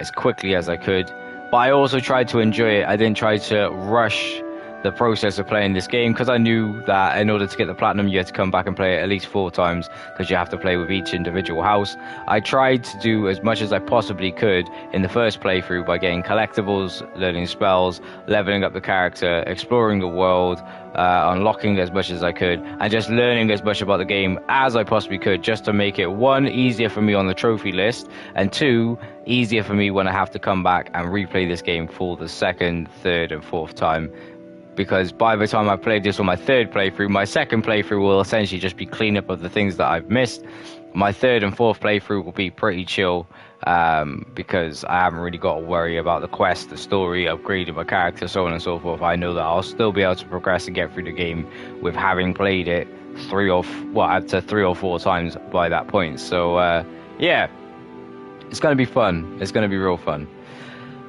as quickly as I could. But I also tried to enjoy it. I didn't try to rush the process of playing this game, because I knew that in order to get the platinum you had to come back and play it at least 4 times, because you have to play with each individual house. I tried to do as much as I possibly could in the first playthrough by getting collectibles, learning spells, leveling up the character, exploring the world, unlocking as much as I could, and just learning as much about the game as I possibly could, just to make it 1, easier for me on the trophy list, and 2, easier for me when I have to come back and replay this game for the 2nd, 3rd and 4th time. Because by the time I played this on my 3rd playthrough, my 2nd playthrough will essentially just be cleanup of the things that I've missed. My 3rd and 4th playthrough will be pretty chill, because I haven't really got to worry about the quest, the story, upgrading my character, so on and so forth. I know that I'll still be able to progress and get through the game with having played it up to 3 or 4 times by that point. So yeah, it's going to be fun. It's going to be real fun.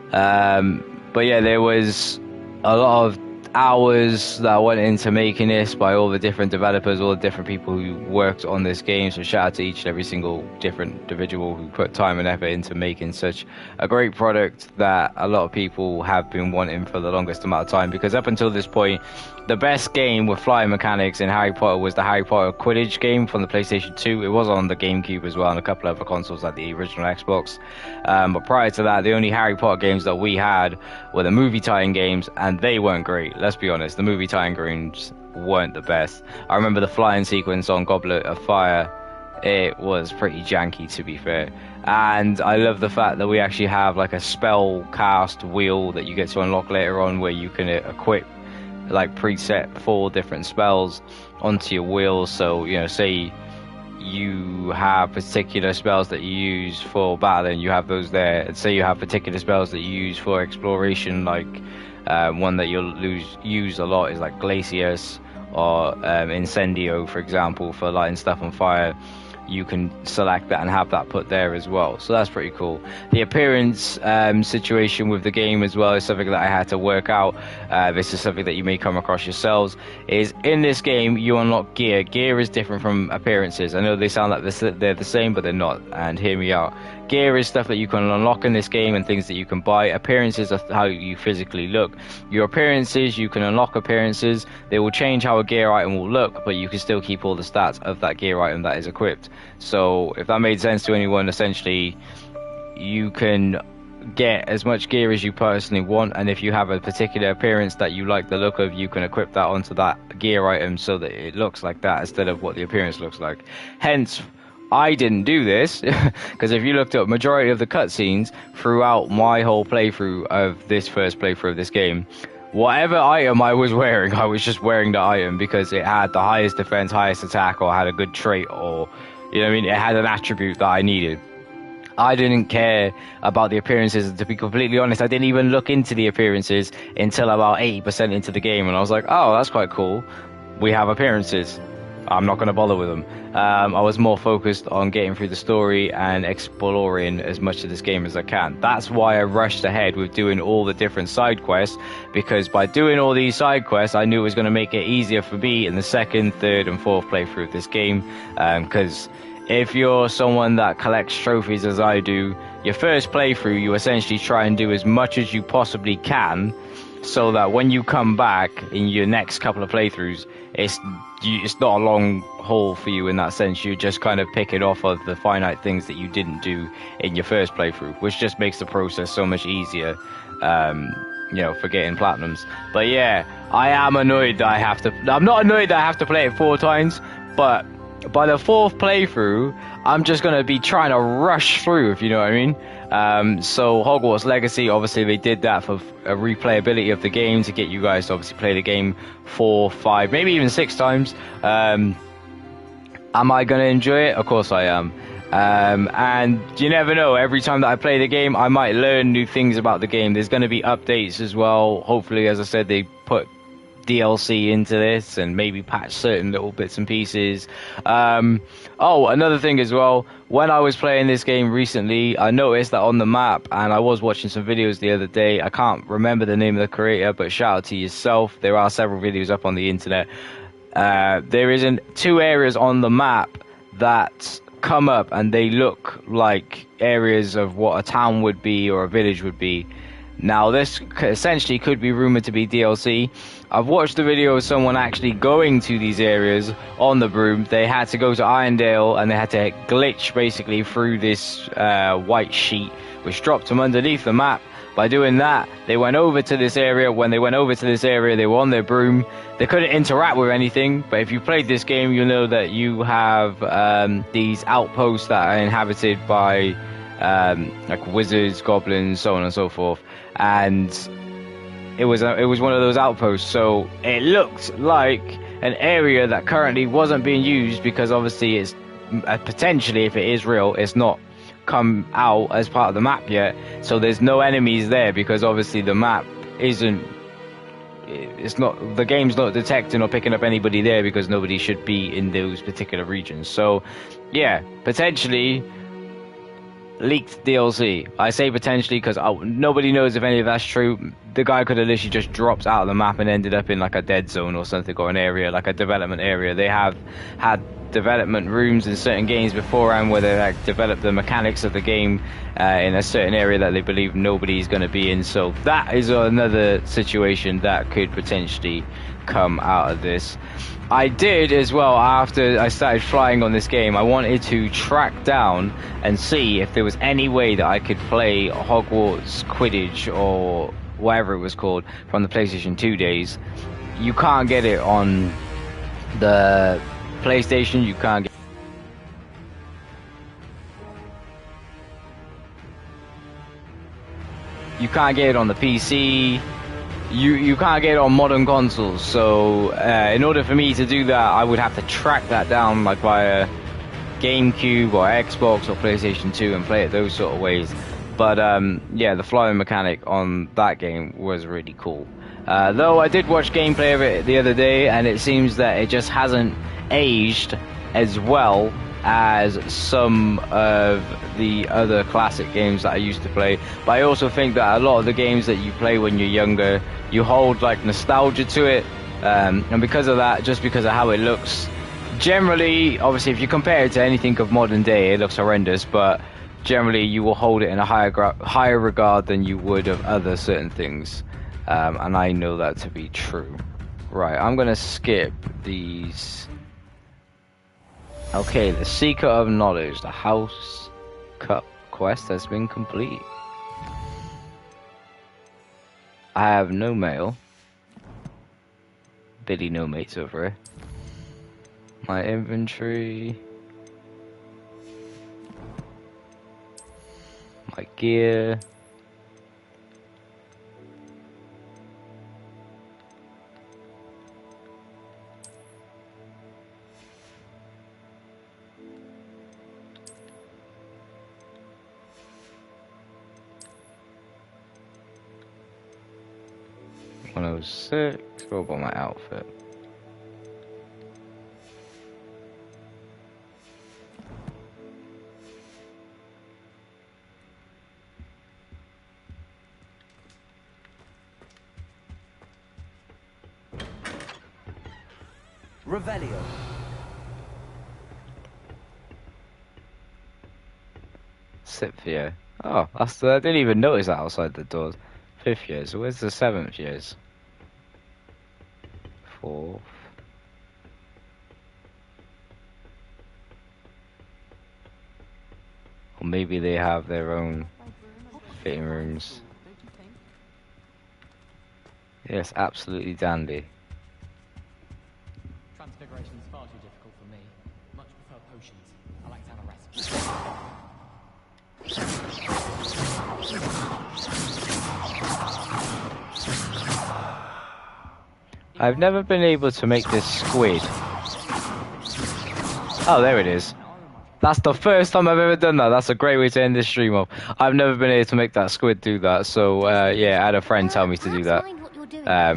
But yeah, there was a lot of hours that went into making this by all the different developers, all the different people who worked on this game. So shout out to each and every single different individual who put time and effort into making such a great product that a lot of people have been wanting for the longest amount of time. Because up until this point, the best game with flying mechanics in Harry Potter was the Harry Potter Quidditch game from the PlayStation 2. It was on the GameCube as well, and a couple of other consoles like the original Xbox. But prior to that, the only Harry Potter games that we had were the movie tie-in games, and they weren't great. Let's be honest, the movie tie-in games weren't the best. I remember the flying sequence on Goblet of Fire it was pretty janky, to be fair. And I love the fact that we actually have like a spell cast wheel that you get to unlock later on, where you can equip like preset 4 different spells onto your wheel. So, you know, say you have particular spells that you use for battling, you have those there. And say you have particular spells that you use for exploration, like one that you'll use a lot is like Glacius or Incendio, for example, for lighting stuff on fire. You can select that and have that put there as well, so that's pretty cool. The appearance situation with the game as well is something that I had to work out. This is something that you may come across yourselves. Is in this game you unlock gear. Gear is different from appearances. I know they sound like they're the same, but they're not, and hear me out. Gear is stuff that you can unlock in this game and things that you can buy. Appearances are how you physically look. Your appearances, you can unlock appearances. They will change how a gear item will look, but you can still keep all the stats of that gear item that is equipped. So if that made sense to anyone, essentially you can get as much gear as you personally want, and if you have a particular appearance that you like the look of, you can equip that onto that gear item so that it looks like that instead of what the appearance looks like. Hence, I didn't do this because if you looked up majority of the cutscenes throughout my whole playthrough of this first playthrough of this game, whatever item I was wearing, I was just wearing the item because it had the highest defense, highest attack, or had a good trait, or, you know what I mean, it had an attribute that I needed. I didn't care about the appearances, and to be completely honest, I didn't even look into the appearances until about 80% into the game, and I was like, oh, that's quite cool. We have appearances. I'm not going to bother with them. I was more focused on getting through the story and exploring as much of this game as I can. That's why I rushed ahead with doing all the different side quests, because by doing all these side quests, I knew it was going to make it easier for me in the second, third, and fourth playthrough of this game. Because if you're someone that collects trophies as I do, your first playthrough, you essentially try and do as much as you possibly can, so that when you come back in your next couple of playthroughs, it's not a long haul for you in that sense. You just kind of pick it off of the finite things that you didn't do in your first playthrough, which just makes the process so much easier, you know, for getting platinums. But yeah, I am annoyed that I'm not annoyed that I have to play it 4 times, but by the 4th playthrough, I'm just going to be trying to rush through, if you know what I mean. So Hogwarts Legacy, obviously they did that for a replayability of the game, to get you guys to obviously play the game 4, 5, maybe even 6 times. Am I going to enjoy it? Of course I am. And you never know, every time that I play the game, I might learn new things about the game. There's going to be updates as well. Hopefully, as I said, they put DLC into this and maybe patch certain little bits and pieces. Oh, another thing as well, when I was playing this game recently, I noticed that on the map, and I was watching some videos the other day, I can't remember the name of the creator, but shout out to yourself, there are several videos up on the internet. There is 2 areas on the map that come up and they look like areas of what a town would be or a village would be. Now, this essentially could be rumored to be DLC. I've watched the video of someone actually going to these areas on the broom. They had to go to Irondale and they had to glitch basically through this white sheet, which dropped them underneath the map. By doing that, they went over to this area. When they went over to this area, they were on their broom. They couldn't interact with anything, but if you played this game, you'll know that you have these outposts that are inhabited by like wizards, goblins, so on and so forth. And it was one of those outposts, so it looked like an area that currently wasn't being used, because obviously it's potentially, if it is real, it's not come out as part of the map yet, so there's no enemies there, because obviously the map the game's not detecting or picking up anybody there, because nobody should be in those particular regions. So yeah, potentially leaked DLC. I say potentially because nobody knows if any of that's true. The guy could have literally just dropped out of the map and ended up in like a dead zone or something, or an area like a development area. They have had development rooms in certain games beforehand where they like develop the mechanics of the game in a certain area that they believe nobody's going to be in. So that is another situation that could potentially come out of this. I did as well, after I started flying on this game, I wanted to track down and see if there was any way that I could play Hogwarts Quidditch or whatever it was called from the PlayStation 2 days. You can't get it on the PlayStation, you can't get You can't get it on the PC. You can't get it on modern consoles. So in order for me to do that, I would have to track that down like via GameCube or Xbox or PlayStation 2 and play it those sort of ways. But yeah, the flying mechanic on that game was really cool. Though I did watch gameplay of it the other day, and it seems that it just hasn't aged as well as some of the other classic games that I used to play. But I also think that a lot of the games that you play when you're younger, you hold like nostalgia to it, and because of that, just because of how it looks, generally, obviously if you compare it to anything of modern day, it looks horrendous, but generally you will hold it in a higher regard than you would of other certain things, and I know that to be true. Right, I'm gonna skip these. Okay, the Seeker of Knowledge, the House Cup quest has been complete. I have no mail. Billy no mates over here. My inventory. My gear. $106. What about my outfit? Revelio. Sixth year. Oh, that's I didn't even notice that outside the doors. 5th year. So where's the 7th years? 4th. Or maybe they have their own fitting rooms. Yes, absolutely dandy. Transfiguration is far too difficult for me. Much prefer potions. I like to have a rest. I've never been able to make this squid. Oh, there it is. That's the first time I've ever done that. That's a great way to end this stream off. I've never been able to make that squid do that. So, yeah, I had a friend tell me to do that.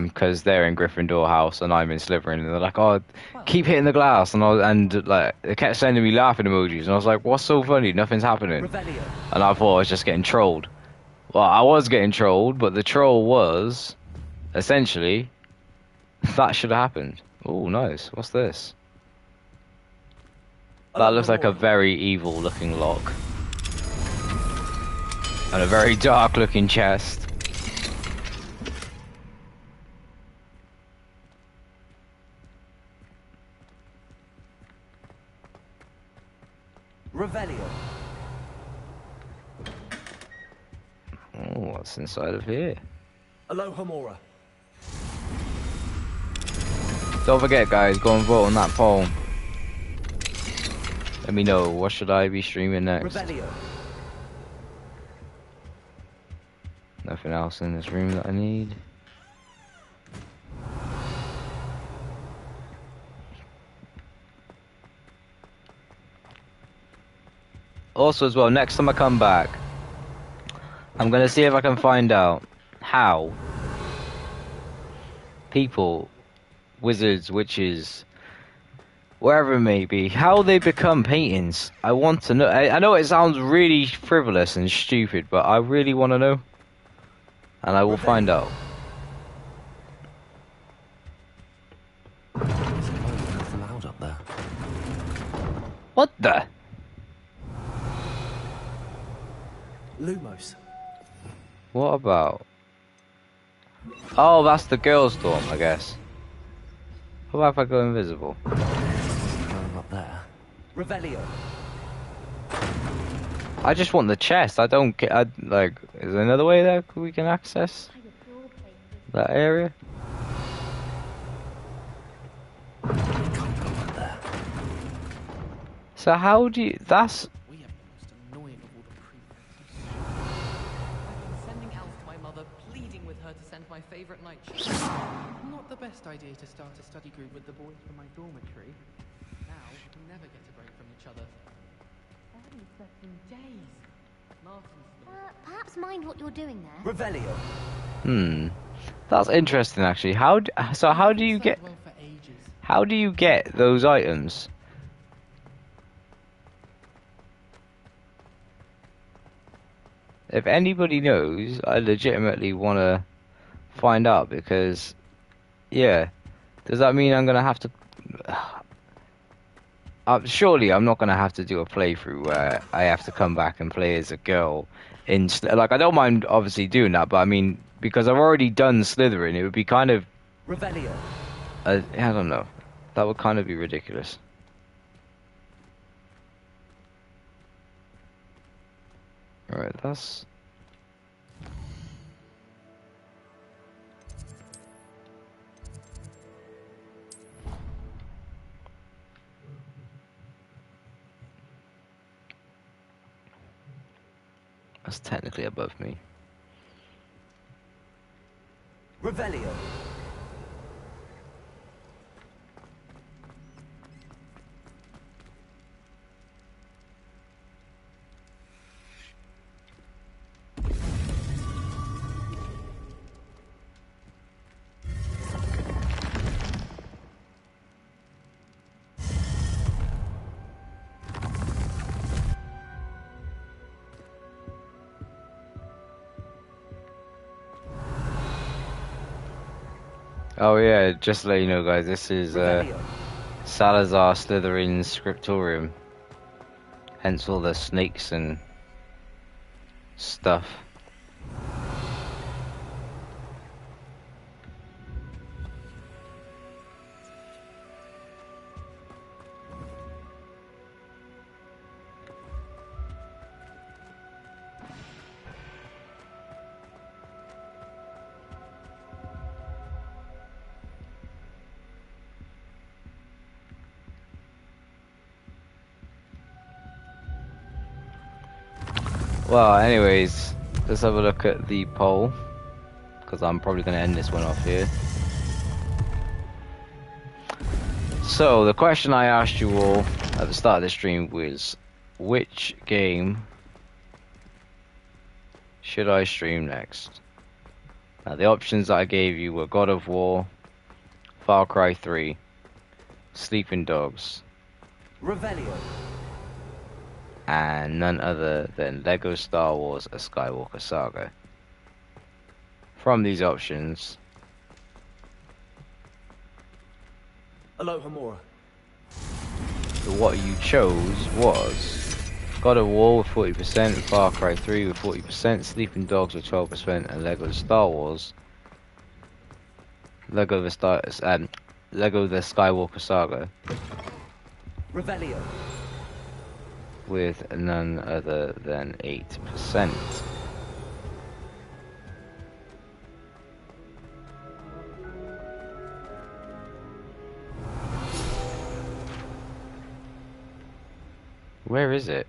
Because they're in Gryffindor house and I'm in Slytherin. And they're like, oh, keep hitting the glass. And like, they kept sending me laughing emojis. And I was like, what's so funny? Nothing's happening. And I thought I was just getting trolled. Well, I was getting trolled, but the troll was, essentially, that should have happened. Oh, nice. What's this? That looks like a very evil looking lock. And a very dark looking chest. Revelio. Oh, what's inside of here? Alohomora. Don't forget, guys, go and vote on that poll. Let me know, what should I be streaming next? Revelio. Nothing else in this room that I need. Also as well, next time I come back, I'm gonna see if I can find out how people, wizards, witches, wherever it may be, how they become paintings. I want to know. I know it sounds really frivolous and stupid, but I really want to know. And I will find out. Nothing loud up there. What the? Lumos. What about? Oh, that's the girls' dorm, I guess. What about if I go invisible? Going up there. Revelio. I just want the chest. I don't get. Like, is there another way that we can access that area? Can't go up there. So how do you? That's. We have the most annoying of all the prefects. I've been sending elves to my mother, pleading with her to send my favorite night shirt. Not the best idea to start a study group with the boys from my dormitory. Now, we never get a break from each other. I haven't slept in days. Martin's Perhaps mind what you're doing there. Revelio. That's interesting, actually. How do you get... How do you get those items? If anybody knows, I legitimately want to find out, because, yeah, does that mean I'm going to have to... surely I'm not going to have to do a playthrough where I have to come back and play as a girl. Like, I don't mind, obviously, doing that, but I mean, because I've already done Slytherin, it would be kind of... Revelio. I don't know. That would kind of be ridiculous. Alright, that's... That's technically above me. Revelio. Oh yeah, just to let you know, guys, this is Salazar Slytherin's scriptorium. Hence all the snakes and stuff. Well, anyways, let's have a look at the poll, because I'm probably going to end this one off here. So, the question I asked you all at the start of the stream was, which game should I stream next? Now, the options that I gave you were God of War, Far Cry 3, Sleeping Dogs, Revelio. and none other than Lego Star Wars: A Skywalker Saga. From these options, Aloha Mora. what you chose was God of War with 40%, Far Cry 3 with 40%, Sleeping Dogs with 12%, and Lego Star Wars, Lego the Skywalker Saga, Revelio. with none other than 8%. Where is it?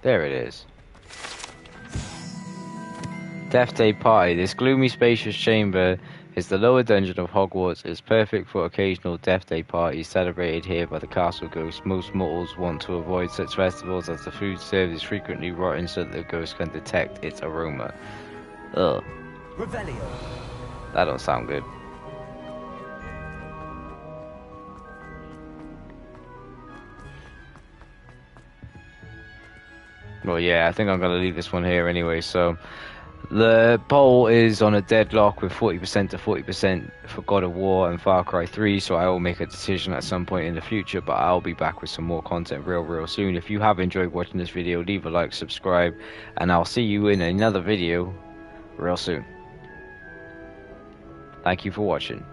There it is. Death Day Party. This gloomy, spacious chamber is the lower dungeon of Hogwarts. It's perfect for occasional Death Day parties celebrated here by the castle ghosts. Most mortals want to avoid such festivals as the food served is frequently rotten so that the ghosts can detect its aroma. Ugh. Revelio. That don't sound good. Well, yeah, I think I'm going to leave this one here anyway, so... The poll is on a deadlock with 40% to 40% for God of War and Far Cry 3, so I will make a decision at some point in the future, but I'll be back with some more content real soon. If you have enjoyed watching this video, leave a like, subscribe, and I'll see you in another video real soon. Thank you for watching.